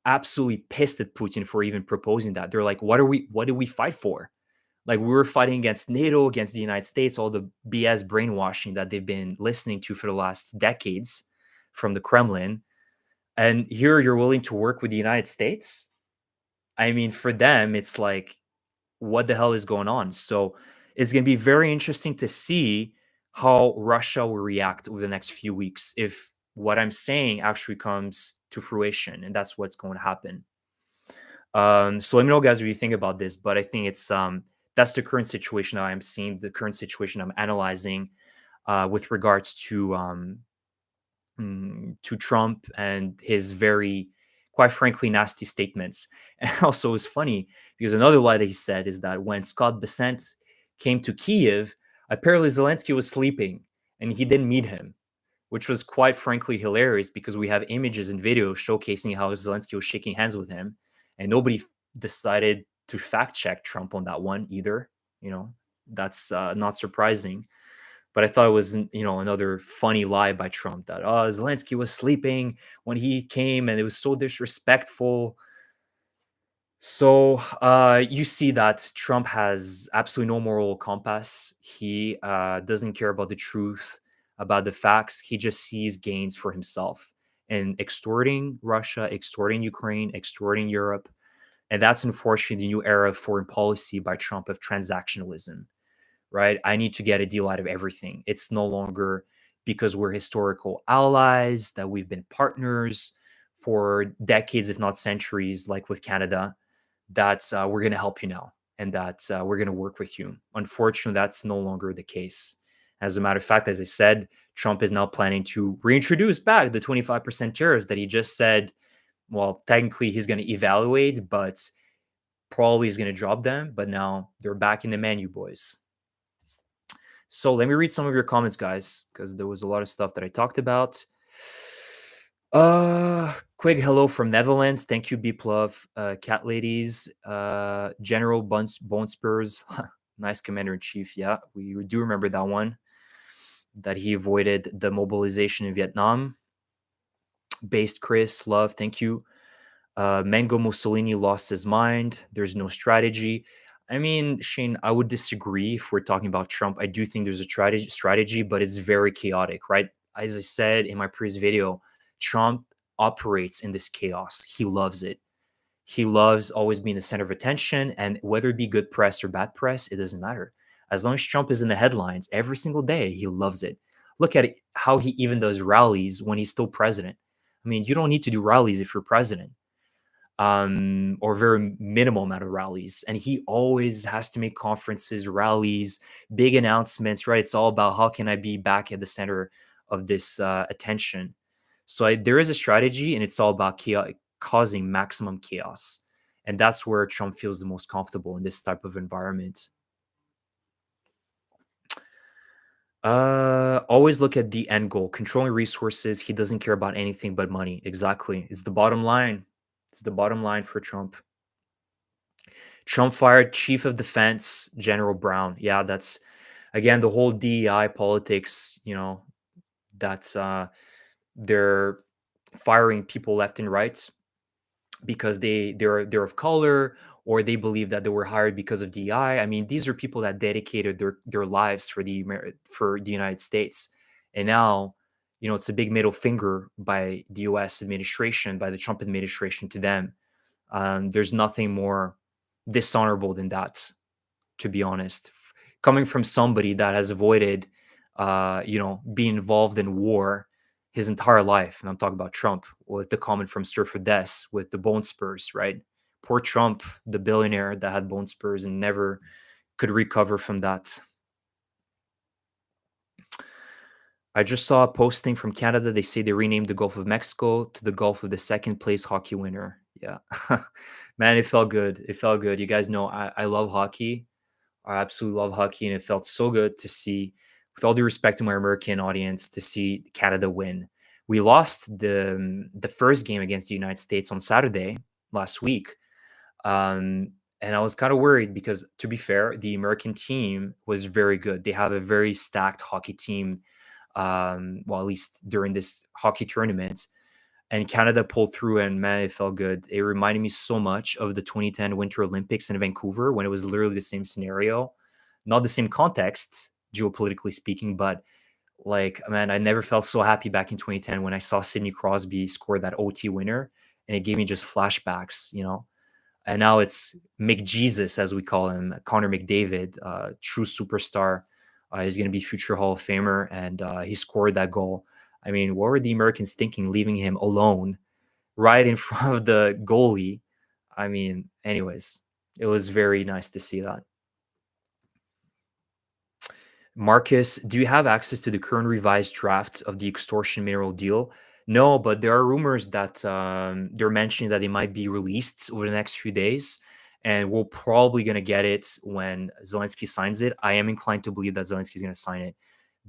absolutely pissed at Putin for even proposing that. They're like, what did we fight for? Like, we were fighting against NATO, against the United States, all the BS brainwashing that they've been listening to for the last decades from the Kremlin. And here you're willing to work with the United States? I mean, for them, it's like, what the hell is going on? So it's going to be very interesting to see how Russia will react over the next few weeks if what I'm saying actually comes to fruition, and that's what's going to happen. So let me know, guys, what you think about this. But I think it's that's the current situation that I'm seeing, the current situation I'm analyzing with regards to Trump and his very, quite frankly, nasty statements. And also, it's funny because another lie that he said is that when Scott Bessent came to Kiev, apparently Zelensky was sleeping and he didn't meet him, which was quite frankly hilarious because we have images and videos showcasing how Zelensky was shaking hands with him, and nobody decided to fact check Trump on that one either. You know, that's not surprising. But I thought it was, another funny lie by Trump that, Zelensky was sleeping when he came and it was so disrespectful. So you see that Trump has absolutely no moral compass. He doesn't care about the truth, about the facts. He just sees gains for himself and extorting Russia, extorting Ukraine, extorting Europe. And that's unfortunately the new era of foreign policy by Trump of transactionalism, right? I need to get a deal out of everything. It's no longer because we're historical allies, that we've been partners for decades, if not centuries, like with Canada, that we're going to help you now and that we're going to work with you. Unfortunately, that's no longer the case. As a matter of fact, as I said, Trump is now planning to reintroduce back the 25% tariffs that he just said, well, technically he's going to evaluate, but probably is going to drop them. But now they're back in the menu, boys. So let me read some of your comments, guys, because there was a lot of stuff that I talked about. Quick hello from Netherlands. Thank you, Beeplove. Cat ladies, General Bone Spurs. Nice commander in chief. Yeah, we do remember that one. That he avoided the mobilization in Vietnam. Based Chris, love, thank you. Mango Mussolini lost his mind. There's no strategy. I mean, Shane, I would disagree if we're talking about Trump. I do think there's a strategy, but it's very chaotic, right? As I said in my previous video, Trump operates in this chaos. He loves it. He loves always being the center of attention, and whether it be good press or bad press, it doesn't matter. As long as Trump is in the headlines every single day, he loves it. Look at it, how he even does rallies when he's still president. I mean, you don't need to do rallies if you're president, or very minimal amount of rallies. And he always has to make conferences, rallies, big announcements, right? It's all about how can I be back at the center of this attention. So there is a strategy, and it's all about causing maximum chaos. And that's where Trump feels the most comfortable in this type of environment. Always look at the end goal, controlling resources. He doesn't care about anything but money. Exactly. It's the bottom line. It's the bottom line for Trump. Trump fired Chief of Defense General Brown. Yeah, that's again the whole DEI politics. That's they're firing people left and right because they're of color, or they believe that they were hired because of DEI. I mean, these are people that dedicated their lives for the United States, and now it's a big middle finger by the U.S. administration, by the Trump administration to them. There's nothing more dishonorable than that, to be honest. Coming from somebody that has avoided, being involved in war his entire life, and I'm talking about Trump, with the comment from Stir for Des, with the bone spurs, right? Poor Trump, the billionaire that had bone spurs and never could recover from that. I just saw a posting from Canada. They say they renamed the Gulf of Mexico to the Gulf of the second place hockey winner. Yeah. Man, it felt good. It felt good. You guys know I love hockey. I absolutely love hockey, and it felt so good to see, with all due respect to my American audience, to see Canada win. We lost the first game against the United States on Saturday last week, and I was kind of worried because, to be fair, the American team was very good. They have a very stacked hockey team, well, at least during this hockey tournament. And Canada pulled through, and man, it felt good. It reminded me so much of the 2010 Winter Olympics in Vancouver, when it was literally the same scenario, not the same context, geopolitically speaking, but like, man, I never felt so happy back in 2010 when I saw Sidney Crosby score that OT winner, and it gave me just flashbacks, And now it's McJesus, as we call him, Connor McDavid, true superstar. He's going to be future Hall of Famer, and he scored that goal. I mean, what were the Americans thinking, leaving him alone right in front of the goalie? I mean, anyways, it was very nice to see that. Marcus, do you have access to the current revised draft of the extortion mineral deal? No, but there are rumors that they're mentioning that it might be released over the next few days, and we're probably going to get it when Zelenskyy signs it. I am inclined to believe that Zelenskyy is going to sign it.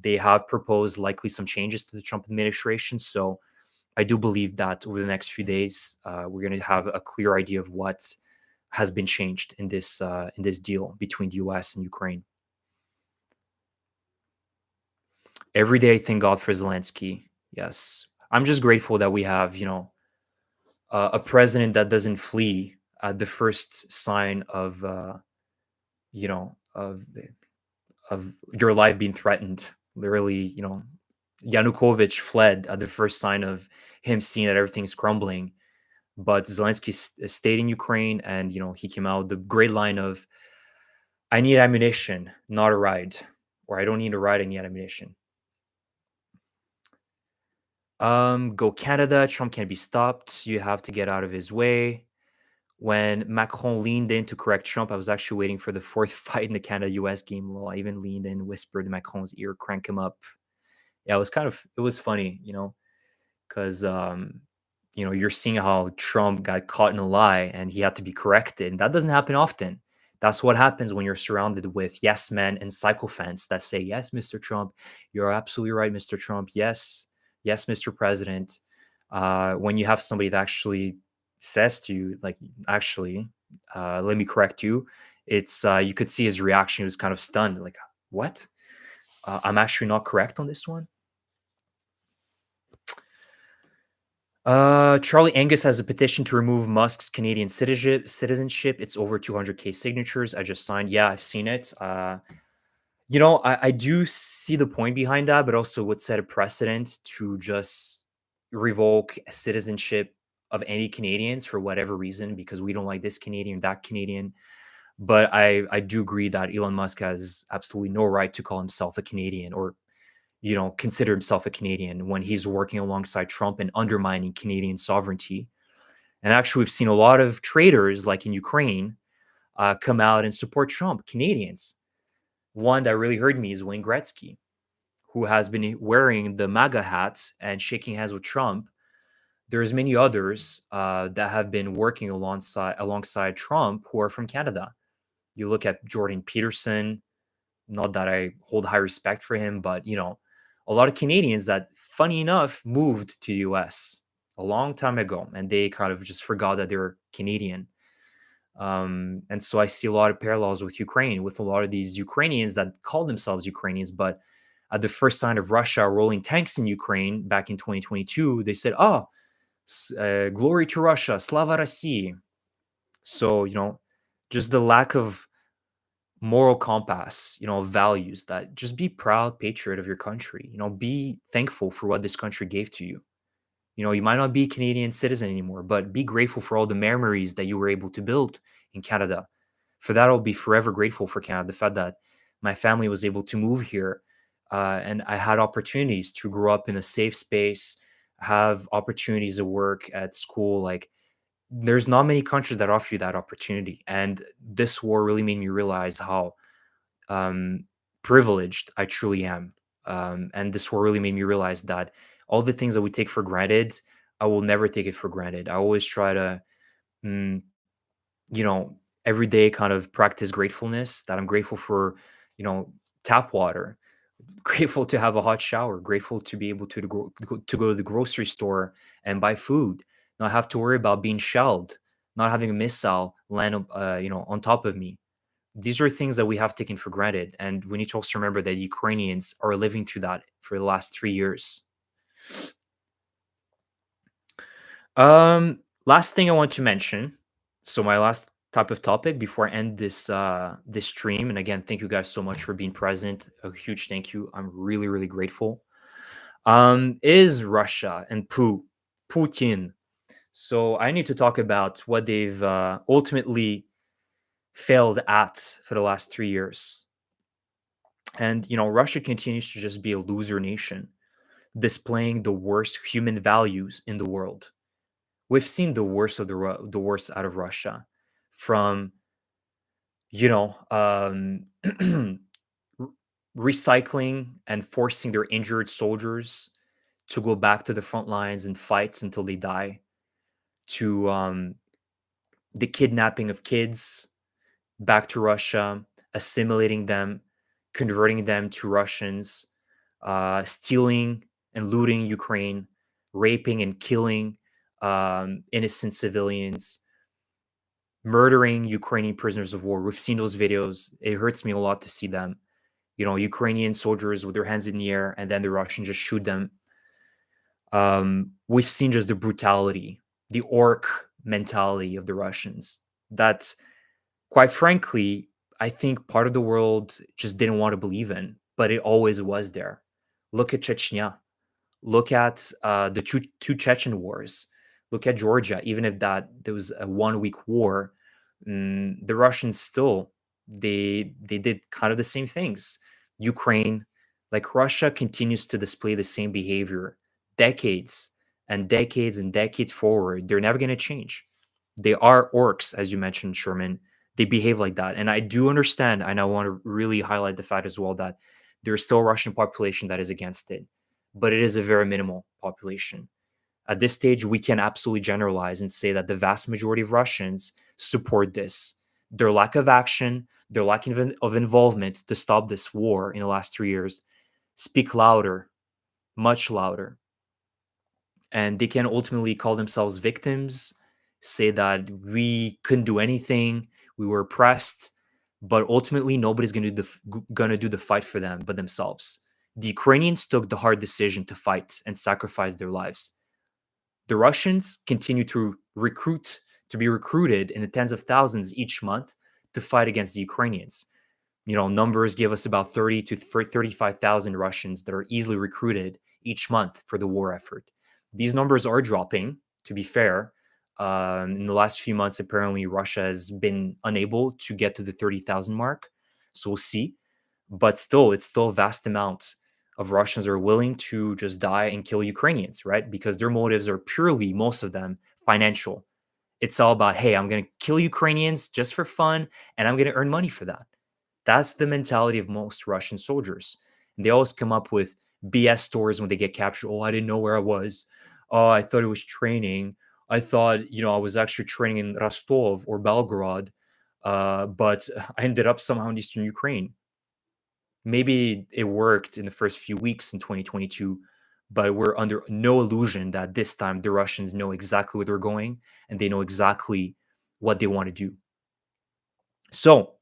They have proposed likely some changes to the Trump administration, so I do believe that over the next few days, we're going to have a clear idea of what has been changed in this deal between the U.S. and Ukraine. Every day, thank God for Zelenskyy. Yes, I'm just grateful that we have, a president that doesn't flee at the first sign of, you know, of your life being threatened. Literally, Yanukovych fled at the first sign of him seeing that everything's crumbling. But Zelensky stayed in Ukraine, and he came out with the great line of, "I need ammunition, not a ride," or "I don't need a ride, I need ammunition." Go Canada. Trump can't be stopped. You have to get out of his way. When Macron leaned in to correct Trump, I was actually waiting for the fourth fight in the Canada-US game. Well, I even leaned in, whispered in Macron's ear, "Crank him up." Yeah, it was funny, because you're seeing how Trump got caught in a lie and he had to be corrected. And that doesn't happen often. That's what happens when you're surrounded with yes men and sycophants that say, "Yes, Mr. Trump, you're absolutely right, Mr. Trump. Yes, yes, Mr. President." When you have somebody that actually says to you, like, "Actually, let me correct you," it's you could see his reaction. He was kind of stunned, like, "What? I'm actually not correct on this one." Charlie Angus has a petition to remove Musk's Canadian citizenship. It's over 200K signatures. I just signed. Yeah, I've seen it. I do see the point behind that, but also would set a precedent to just revoke citizenship of any Canadians for whatever reason because we don't like this Canadian, that Canadian. But I do agree that Elon Musk has absolutely no right to call himself a Canadian or consider himself a Canadian when he's working alongside Trump and undermining Canadian sovereignty. And actually, we've seen a lot of traitors, like in Ukraine, come out and support Trump, Canadians. One that really hurt me is Wayne Gretzky, who has been wearing the MAGA hat and shaking hands with Trump. There's many others that have been working alongside Trump who are from Canada. You look at Jordan Peterson, not that I hold high respect for him, but a lot of Canadians that, funny enough, moved to the US a long time ago and they kind of just forgot that they're Canadian. And so I see a lot of parallels with Ukraine, with a lot of these Ukrainians that call themselves Ukrainians, but at the first sign of Russia rolling tanks in Ukraine back in 2022, they said, "Oh, glory to Russia, slava России." So, just the lack of moral compass, values that just be proud patriot of your country, be thankful for what this country gave to you. You might not be a Canadian citizen anymore, but be grateful for all the memories that you were able to build in Canada. For that, I'll be forever grateful for Canada. The fact that my family was able to move here and I had opportunities to grow up in a safe space, have opportunities at work, at school. Like, there's not many countries that offer you that opportunity. And this war really made me realize how um, privileged I truly am. And this war really made me realize that all the things that we take for granted, I will never take it for granted. I always try to, mm, you know, every day kind of practice gratefulness that I'm grateful for, you know, tap water, grateful to have a hot shower, grateful to be able to go to the grocery store and buy food, not have to worry about being shelled, not having a missile land, on top of me. These are things that we have taken for granted, and we need to also remember that Ukrainians are living through that for the last 3 years. Last thing I want to mention. So my last type of topic before I end this stream, and again, thank you guys so much for being present. A huge thank you. I'm really, really grateful. Is Russia and Putin. So I need to talk about what they've ultimately failed at for the last 3 years. And Russia continues to just be a loser nation, displaying the worst human values in the world. We've seen the worst of the worst out of Russia, from you know r- recycling and forcing their injured soldiers to go back to the front lines and fights until they die, to the kidnapping of kids back to Russia, assimilating them, converting them to Russians, stealing and looting Ukraine, raping and killing innocent civilians, murdering Ukrainian prisoners of war. We've seen those videos. It hurts me a lot to see them. Ukrainian soldiers with their hands in the air, and then the Russians just shoot them. We've seen just the brutality, the orc mentality of the Russians. That, quite frankly, I think part of the world just didn't want to believe in, but it always was there. Look at Chechnya. Look at the two Chechen wars. Look at Georgia. Even if there was a 1 week war, the Russians still they did kind of the same things. Ukraine, like Russia, continues to display the same behavior decades and decades and decades forward. They're never going to change. They are orcs, as you mentioned, Sherman. They behave like that, and I do understand. And I want to really highlight the fact as well that there's still a Russian population that is against it, but it is a very minimal population. At this stage, we can absolutely generalize and say that the vast majority of Russians support this. Their lack of action, their lack of involvement to stop this war in the last 3 years speak louder, much louder. And they can ultimately call themselves victims, say that we couldn't do anything, we were oppressed, but ultimately nobody's going to do the fight for them but themselves. The Ukrainians took the hard decision to fight and sacrifice their lives. The Russians continue to be recruited in the tens of thousands each month to fight against the Ukrainians. Numbers give us about 30 to 35,000 Russians that are easily recruited each month for the war effort. These numbers are dropping, to be fair. In the last few months, apparently, Russia has been unable to get to the 30,000 mark. So we'll see. But still, it's still a vast amount of Russians are willing to just die and kill Ukrainians, right? Because their motives are purely, most of them, financial. It's all about, hey, I'm going to kill Ukrainians just for fun, and I'm going to earn money for that. That's the mentality of most Russian soldiers. And they always come up with BS stories when they get captured. Oh, I didn't know where I was. Oh, I thought it was training. I thought, I was actually training in Rostov or Belgorod, but I ended up somehow in Eastern Ukraine. Maybe it worked in the first few weeks in 2022, but we're under no illusion that this time the Russians know exactly where they're going and they know exactly what they want to do. So,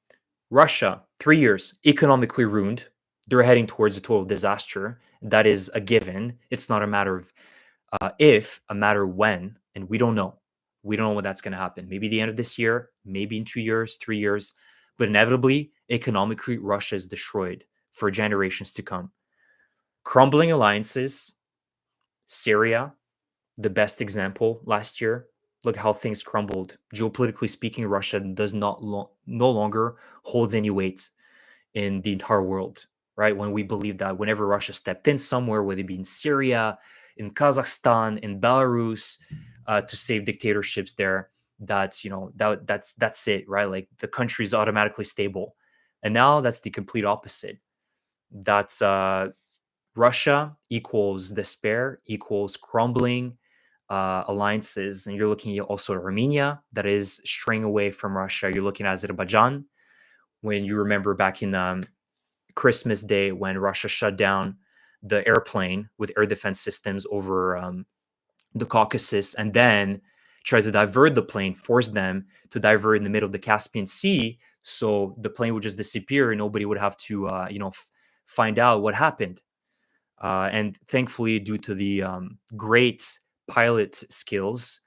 Russia, 3 years, economically ruined. They're heading towards a total disaster. That is a given. It's not a matter of if, a matter of when, and we don't know. We don't know when that's going to happen. Maybe the end of this year, maybe in 2 years, 3 years, but inevitably, economically, Russia is destroyed for generations to come. Crumbling alliances, Syria, the best example last year. Look how things crumbled. Geopolitically speaking, Russia does not no longer holds any weight in the entire world, right? When we believe that whenever Russia stepped in somewhere, whether it be in Syria, in Kazakhstan, in Belarus, to save dictatorships there, that's it, right? Like the country is automatically stable, and now that's the complete opposite. That's Russia equals despair, equals crumbling alliances, and you're looking at also Armenia that is straying away from Russia. You're looking at Azerbaijan. When you remember back in Christmas Day when Russia shut down the airplane with air defense systems over the Caucasus, and then tried to divert the plane, force them to divert in the middle of the Caspian Sea, so the plane would just disappear and nobody would have to, find out what happened. And thankfully, due to the great pilot skills,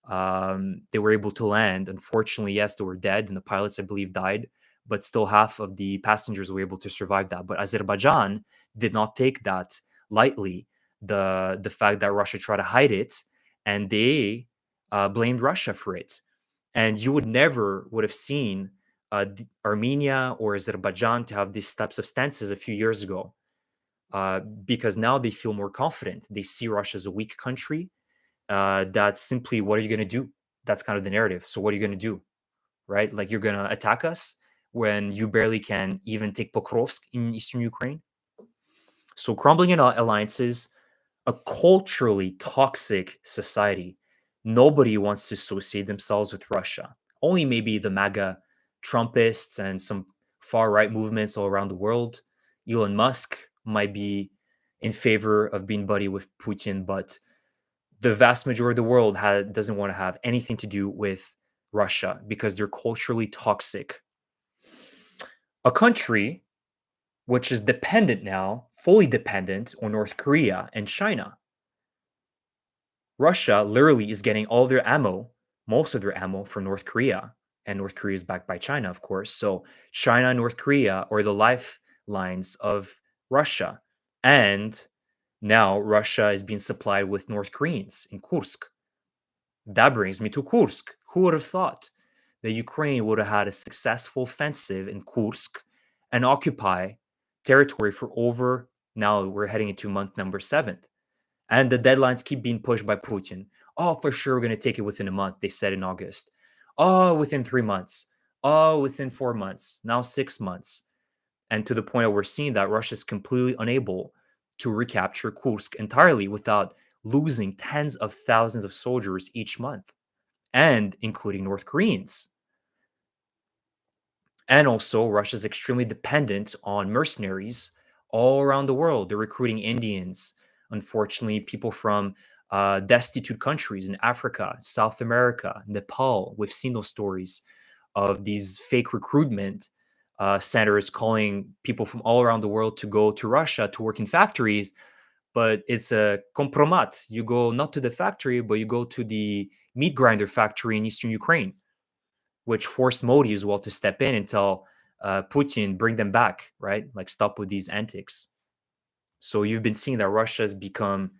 they were able to land. Unfortunately, yes, they were dead, and the pilots, I believe, died. But still, half of the passengers were able to survive that. But Azerbaijan did not take that lightly. The fact that Russia tried to hide it, and they blamed Russia for it. And you would have seen Armenia or Azerbaijan to have these types of stances a few years ago because now they feel more confident. They see Russia as a weak country. That's simply, what are you going to do? That's kind of the narrative. So what are you going to do? Right? Like, you're going to attack us when you barely can even take Pokrovsk in eastern Ukraine. So crumbling in alliances, a culturally toxic society. Nobody wants to associate themselves with Russia. Only maybe the MAGA Trumpists and some far right movements all around the world. Elon Musk might be in favor of being buddy with Putin, but the vast majority of the world doesn't want to have anything to do with Russia because they're culturally toxic. A country which is dependent now, fully dependent on North Korea and China. Russia literally is getting all their ammo, most of their ammo from North Korea, and North Korea is backed by China, of course. So China and North Korea are the lifelines of Russia. And now Russia is being supplied with North Koreans in Kursk. That brings me to Kursk. Who would have thought that Ukraine would have had a successful offensive in Kursk and occupy territory for over, now we're heading into month number 7. And the deadlines keep being pushed by Putin. Oh, for sure, we're going to take it within a month, they said in August. Oh, within 3 months. Oh, within 4 months. Now 6 months. And to the point that we're seeing that Russia is completely unable to recapture Kursk entirely without losing tens of thousands of soldiers each month, and including North Koreans. And also, Russia's extremely dependent on mercenaries all around the world. They're recruiting Indians, unfortunately, people from destitute countries in Africa, South America, Nepal. We've seen those stories of these fake recruitment centers calling people from all around the world to go to Russia to work in factories. But it's a compromat. You go not to the factory, but you go to the meat grinder factory in eastern Ukraine, which forced Modi as well to step in and tell Putin, bring them back, right? Like, stop with these antics. So you've been seeing that Russia has become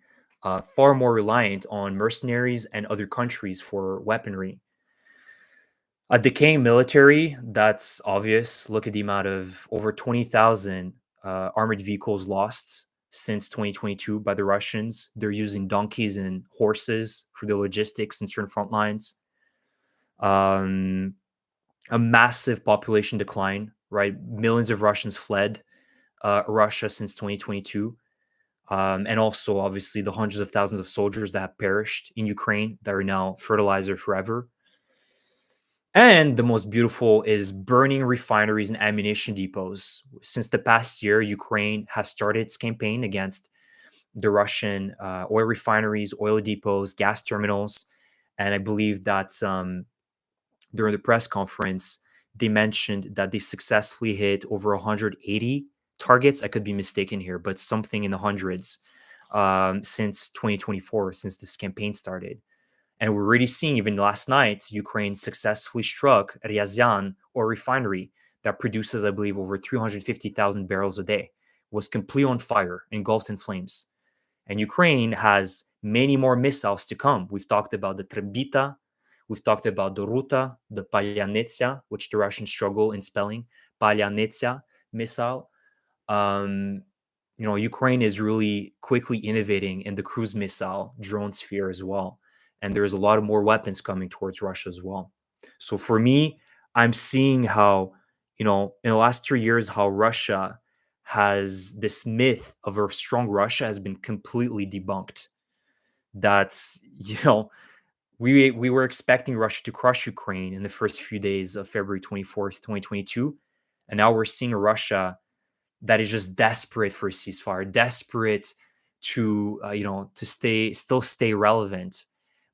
far more reliant on mercenaries and other countries for weaponry. A decaying military, that's obvious. Look at the amount of over 20,000 armored vehicles lost since 2022 by the Russians. They're using donkeys and horses for the logistics in certain front lines. A massive population decline, right? Millions of Russians fled Russia since 2022. And also, obviously, the hundreds of thousands of soldiers that have perished in Ukraine that are now fertilizer forever. And the most beautiful is burning refineries and ammunition depots. Since the past year, Ukraine has started its campaign against the Russian oil refineries, oil depots, gas terminals. And I believe that during the press conference, they mentioned that they successfully hit over 180 targets. I could be mistaken here, but something in the hundreds since 2024, since this campaign started. And we're already seeing, even last night, Ukraine successfully struck Ryazan oil refinery that produces, I believe, over 350,000 barrels a day, was completely on fire, engulfed in flames. And Ukraine has many more missiles to come. We've talked about the Trebita, we've talked about the Ruta, the Palyanetsia, which the Russians struggle in spelling, Palyanetsia missile. Um, Ukraine is really quickly innovating in the cruise missile drone sphere as well. And there's a lot of more weapons coming towards Russia as well. So for me, I'm seeing how, in the last 3 years, how Russia has this myth of a strong Russia has been completely debunked. That's, we were expecting Russia to crush Ukraine in the first few days of February 24th, 2022. And now we're seeing a Russia that is just desperate for a ceasefire, desperate to still stay relevant.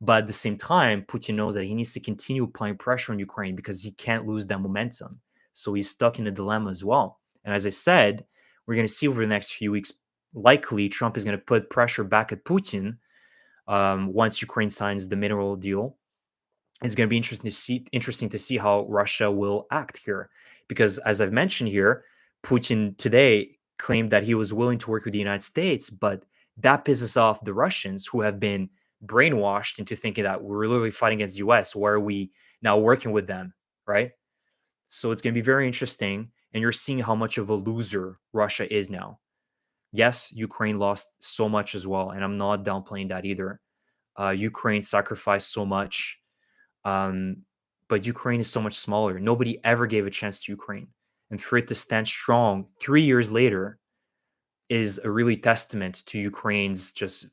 But at the same time, Putin knows that he needs to continue applying pressure on Ukraine because he can't lose that momentum. So he's stuck in a dilemma as well. And as I said, we're going to see over the next few weeks, likely Trump is going to put pressure back at Putin once Ukraine signs the mineral deal. It's going to be interesting to see how Russia will act here, because as I've mentioned here, Putin today claimed that he was willing to work with the United States, but that pisses off the Russians, who have been brainwashed into thinking that we're literally fighting against the US. Why are we now working with them, right? So it's going to be very interesting, and you're seeing how much of a loser Russia is now. Yes, Ukraine lost so much as well, and I'm not downplaying that either. Ukraine sacrificed so much. But Ukraine is so much smaller. Nobody ever gave a chance to Ukraine. And for it to stand strong 3 years later is a really testament to Ukraine's just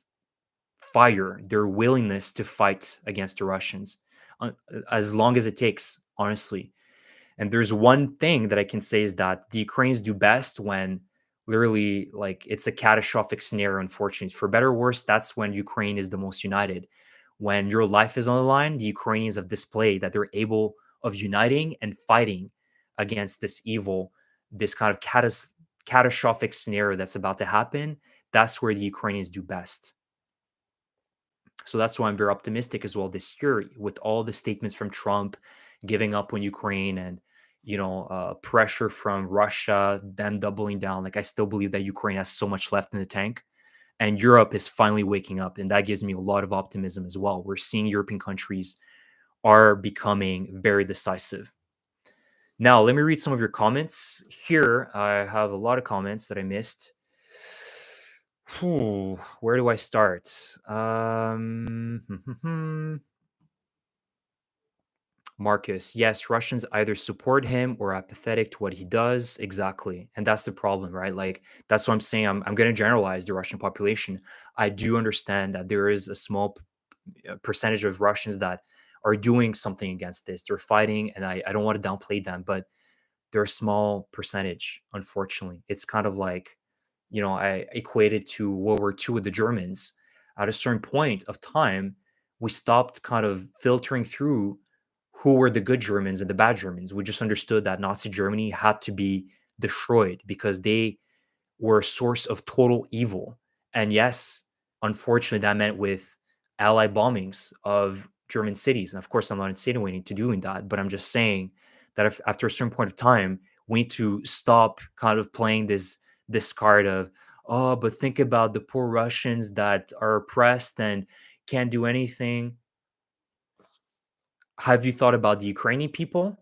fire, their willingness to fight against the Russians, as long as it takes, honestly. And there's one thing that I can say is that the Ukrainians do best when literally, like, it's a catastrophic scenario, unfortunately. For better or worse, that's when Ukraine is the most united. when your life is on the line, the Ukrainians have displayed that they're able of uniting and fighting against this evil, this kind of catastrophic scenario that's about to happen. That's where the Ukrainians do best. So that's why I'm very optimistic as well this year with all the statements from Trump giving up on Ukraine and pressure from Russia, them doubling down. Like I still believe that Ukraine has so much left in the tank, and Europe is finally waking up, and that gives me a lot of optimism as well. We're seeing European countries are becoming very decisive. Now, let me read some of your comments. Here, I have a lot of comments that I missed. Where do I start? Marcus, yes, Russians either support him or are apathetic to what he does. Exactly. And that's the problem, right? Like, that's what I'm saying. I'm going to generalize the Russian population. I do understand that there is a small percentage of Russians that are doing something against this. They're fighting, and I don't want to downplay them, but they're a small percentage, unfortunately. It's kind of like, I equated to World War II with the Germans. At a certain point of time, we stopped kind of filtering through who were the good Germans and the bad Germans. We just understood that Nazi Germany had to be destroyed because they were a source of total evil. And yes, unfortunately, that meant with Allied bombings of German cities. And of course, I'm not insinuating to doing that, but I'm just saying that if, after a certain point of time, we need to stop kind of playing this card of, oh, but think about the poor Russians that are oppressed and can't do anything. Have you thought about the Ukrainian people?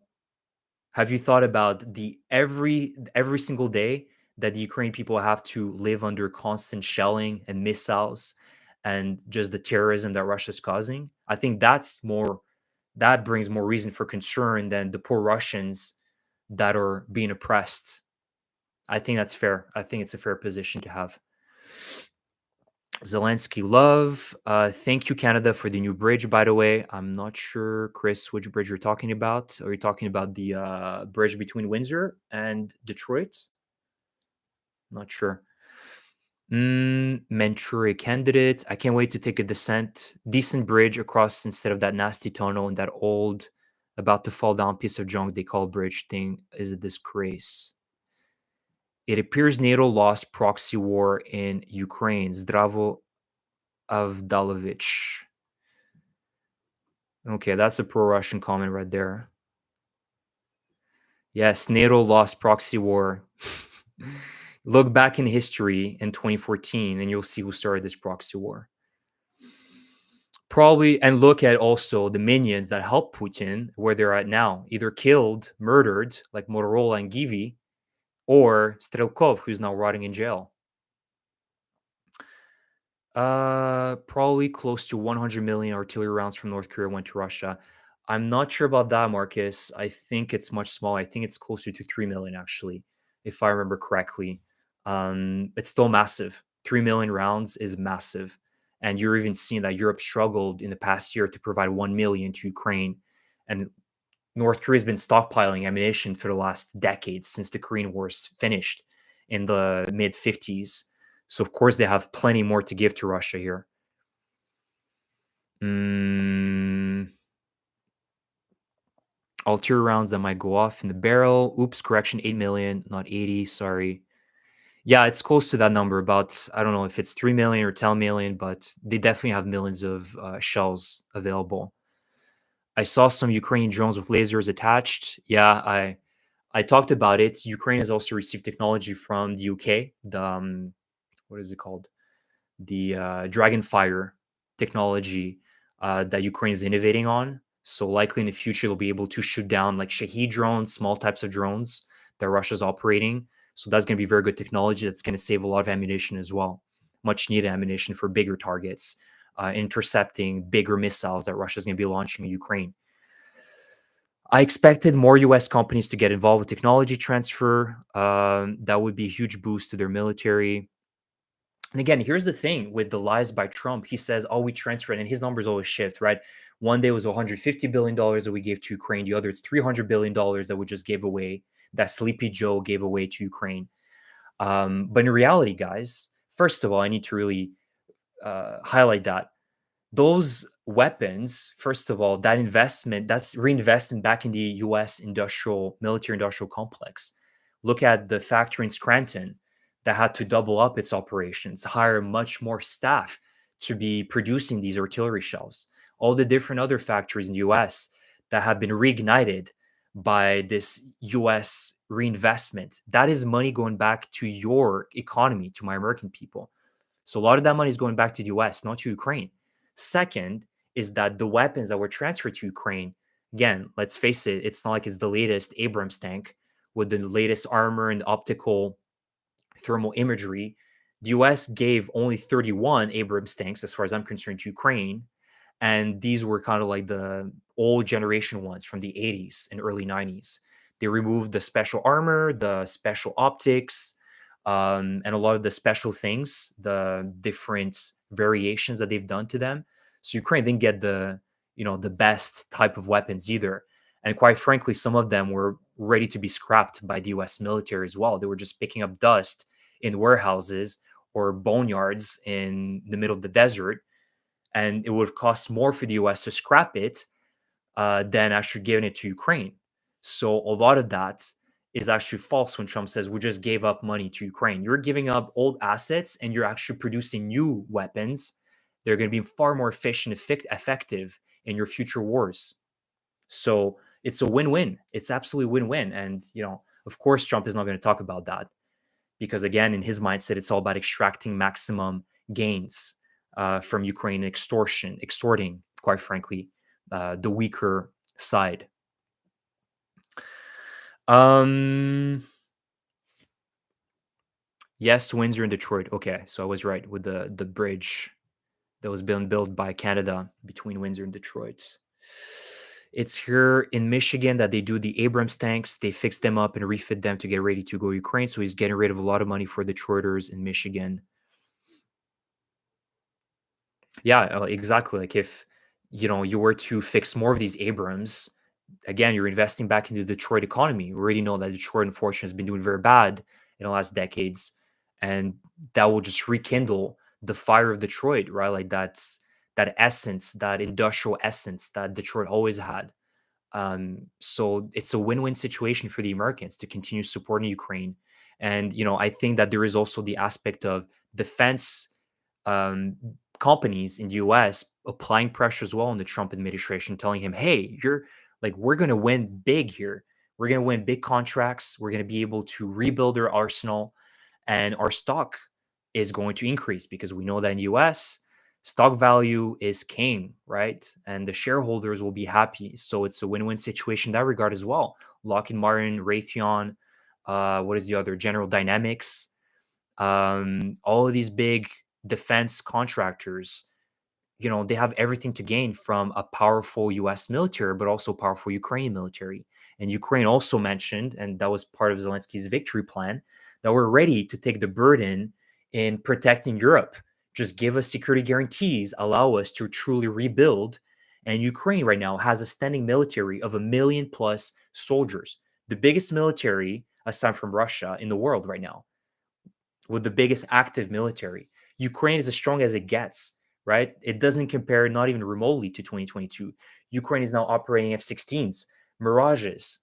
Have you thought about the every single day that the Ukrainian people have to live under constant shelling and missiles and just the terrorism that Russia's causing? I think that brings more reason for concern than the poor Russians that are being oppressed. I think that's fair. I think it's a fair position to have. Zelenskyy love. Thank you, Canada, for the new bridge, by the way. I'm not sure, Chris, which bridge you're talking about. Are you talking about the bridge between Windsor and Detroit? Not sure. Manchuria candidate. I can't wait to take a decent bridge across instead of that nasty tunnel and that old, about to fall down piece of junk they call bridge thing is a disgrace. It appears NATO lost proxy war in Ukraine. Zdravo Avdalovich. Okay, that's a pro-Russian comment right there. Yes, NATO lost proxy war. Look back in history in 2014 and you'll see who started this proxy war. Probably, and look at also the minions that help Putin where they're at now, either killed, murdered, like Motorola and Givi, or Strelkov, who's now rotting in jail. Probably close to 100 million artillery rounds from North Korea went to Russia. I'm not sure about that, Marcus. I think it's much smaller. I think it's closer to 3 million, actually, if I remember correctly. It's still massive. 3 million rounds is massive. And you're even seeing that Europe struggled in the past year to provide 1 million to Ukraine. And North Korea has been stockpiling ammunition for the last decade since the Korean Wars finished in the mid 50s. So, of course, they have plenty more to give to Russia here. Ulterior rounds that might go off in the barrel. Oops, correction, 8 million, not 80. Sorry. Yeah, it's close to that number. About, I don't know if it's 3 million or 10 million, but they definitely have millions of shells available. I saw some Ukrainian drones with lasers attached. Yeah, I talked about it. Ukraine has also received technology from the UK. The what is it called? The Dragonfire technology that Ukraine is innovating on. So likely in the future, they'll be able to shoot down like Shahed drones, small types of drones that Russia's operating. So that's going to be very good technology. That's going to save a lot of ammunition as well, much needed ammunition for bigger targets, intercepting bigger missiles that Russia's going to be launching in Ukraine. I expected more U.S. companies to get involved with technology transfer. That would be a huge boost to their military. And again, here's the thing with the lies by Trump. He says, oh, we transferred, and his numbers always shift, right? One day it was $150 billion that we gave to Ukraine. The other, it's $300 billion that we just gave away, that Sleepy Joe gave away to Ukraine. But in reality, guys, first of all, I need to really highlight that those weapons, first of all, that investment, that's reinvestment back in the US military industrial complex. Look at the factory in Scranton that had to double up its operations, hire much more staff to be producing these artillery shells. All the different other factories in the US that have been reignited by this US reinvestment. That is money going back to your economy, to my American people. So a lot of that money is going back to the US, not to Ukraine. Second is that the weapons that were transferred to Ukraine, again, let's face it, it's not like it's the latest Abrams tank with the latest armor and optical thermal imagery. The US gave only 31 Abrams tanks, as far as I'm concerned, to Ukraine. And these were kind of like the old generation ones from the 80s and early 90s. They removed the special armor, the special optics, and a lot of the special things, the different variations that they've done to them. So Ukraine didn't get the best type of weapons either. And quite frankly, some of them were ready to be scrapped by the US military as well. They were just picking up dust in warehouses or boneyards in the middle of the desert. And it would have cost more for the US to scrap it than actually giving it to Ukraine. So a lot of that is actually false when Trump says we just gave up money to Ukraine. You're giving up old assets and you're actually producing new weapons. They're going to be far more efficient, effective in your future wars. So it's a win-win. It's absolutely win-win. And, of course, Trump is not going to talk about that because, again, in his mindset, it's all about extracting maximum gains from Ukraine, extorting, quite frankly, the weaker side. Yes, Windsor and Detroit. Okay, so I was right with the bridge that was being built by Canada between Windsor and Detroit. It's here in Michigan that they do the Abrams tanks. They fix them up and refit them to get ready to go Ukraine. So he's getting rid of a lot of money for Detroiters in Michigan. Yeah, exactly. Like if you were to fix more of these Abrams, again, you're investing back into the Detroit economy. We already know that Detroit, unfortunately, has been doing very bad in the last decades, and that will just rekindle the fire of Detroit, right? Like that essence, that industrial essence that Detroit always had. So it's a win-win situation for the Americans to continue supporting Ukraine. And I think that there is also the aspect of defense um, companies in the US applying pressure as well on the Trump administration, telling him, hey, we're going to win big here. We're going to win big contracts. We're going to be able to rebuild our arsenal and our stock is going to increase because we know that in the US, stock value is king, right? And the shareholders will be happy. So it's a win-win situation in that regard as well. Lockheed Martin, Raytheon, what is the other? General Dynamics, all of these big defense contractors, they have everything to gain from a powerful US military, but also powerful Ukrainian military. And Ukraine also mentioned, and that was part of Zelensky's victory plan, that we're ready to take the burden in protecting Europe. Just give us security guarantees, allow us to truly rebuild. And Ukraine right now has a standing military of 1 million plus soldiers, the biggest military aside from Russia in the world right now, with the biggest active military. Ukraine is as strong as it gets, right? It doesn't compare, not even remotely, to 2022. Ukraine is now operating F-16s, Mirages,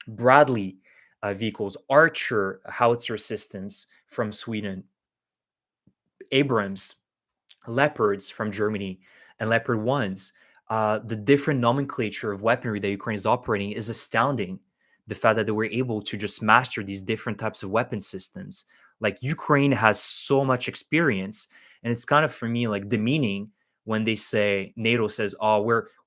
Bradley vehicles, Archer howitzer systems from Sweden, Abrams, Leopards from Germany, and Leopard 1s. The different nomenclature of weaponry that Ukraine is operating is astounding. The fact that they were able to just master these different types of weapon systems. Like Ukraine has so much experience, and it's kind of, for me, like demeaning when they say NATO says, "Oh,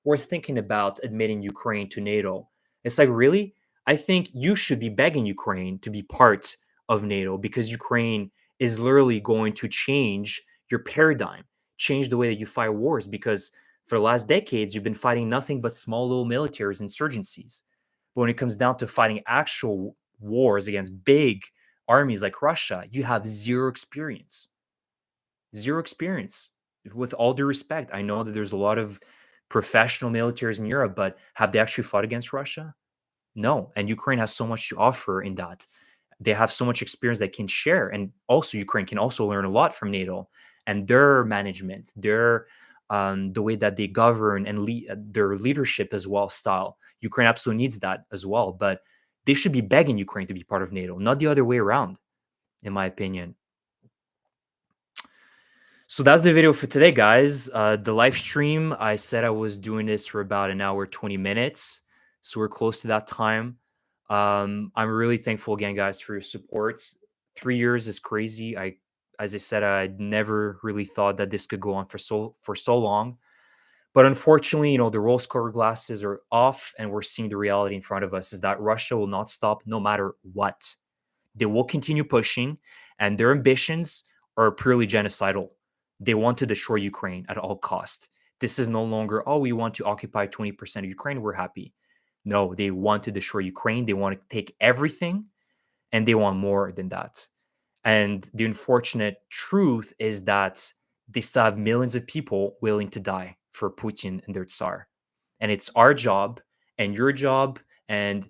we're thinking about admitting Ukraine to NATO." It's like, really? I think you should be begging Ukraine to be part of NATO because Ukraine is literally going to change your paradigm, change the way that you fight wars. Because for the last decades, you've been fighting nothing but small little militaries, insurgencies. But when it comes down to fighting actual wars against big armies like Russia, you have zero experience. Zero experience. With all due respect, I know that there's a lot of professional militaries in Europe, but have they actually fought against Russia? No. And Ukraine has so much to offer in that. They have so much experience they can share. And also, Ukraine can also learn a lot from NATO and their management, their the way that they govern and their leadership as well style. Ukraine absolutely needs that as well, but they should be begging Ukraine to be part of NATO, not the other way around, in my opinion. So that's the video for today, guys. The live stream, I said I was doing this for about an hour, 20 minutes. So we're close to that time. I'm really thankful again, guys, for your support. 3 years is crazy. As I said, I never really thought that this could go on for so long. But unfortunately, the rose-colored glasses are off, and we're seeing the reality in front of us is that Russia will not stop no matter what. They will continue pushing, and their ambitions are purely genocidal. They want to destroy Ukraine at all cost. This is no longer, oh, we want to occupy 20% of Ukraine, we're happy. No, they want to destroy Ukraine. They want to take everything, and they want more than that. And the unfortunate truth is that they still have millions of people willing to die for Putin and their Tsar. And it's our job and your job and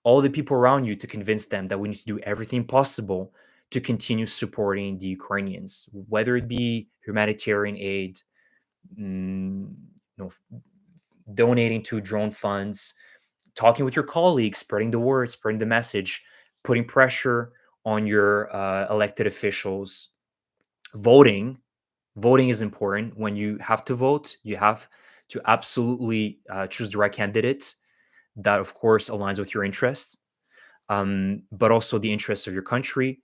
all the people around you to convince them that we need to do everything possible to continue supporting the Ukrainians, whether it be humanitarian aid, mm, donating to drone funds, talking with your colleagues, spreading the word, spreading the message, putting pressure on your elected officials, voting. Voting is important. When you have to vote, you have to absolutely choose the right candidate that, of course, aligns with your interests, but also the interests of your country.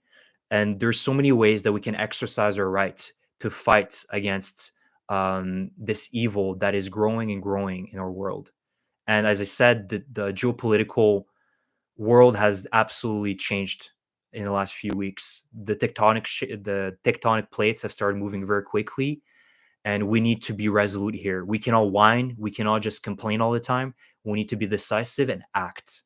And there's so many ways that we can exercise our right to fight against this evil that is growing and growing in our world. And as I said, the geopolitical world has absolutely changed in the last few weeks. The tectonic plates have started moving very quickly, and we need to be resolute here. We cannot whine. We cannot just complain all the time. We need to be decisive and act.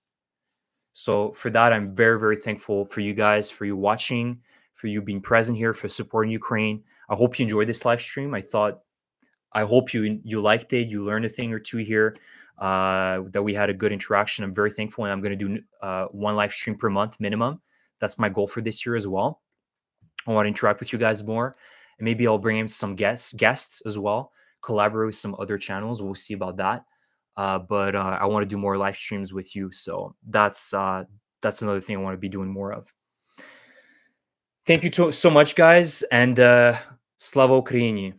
So for that, I'm very, very thankful for you guys, for you watching, for you being present here, for supporting Ukraine. I hope you enjoyed this live stream. I hope you liked it. You learned a thing or two here. That we had a good interaction. I'm very thankful, and I'm going to do one live stream per month minimum. That's my goal for this year as well. I want to interact with you guys more, and maybe I'll bring in some guests as well. Collaborate with some other channels. We'll see about that. But I want to do more live streams with you. So that's another thing I want to be doing more of. Thank you so much, guys, and Slava Ukraini.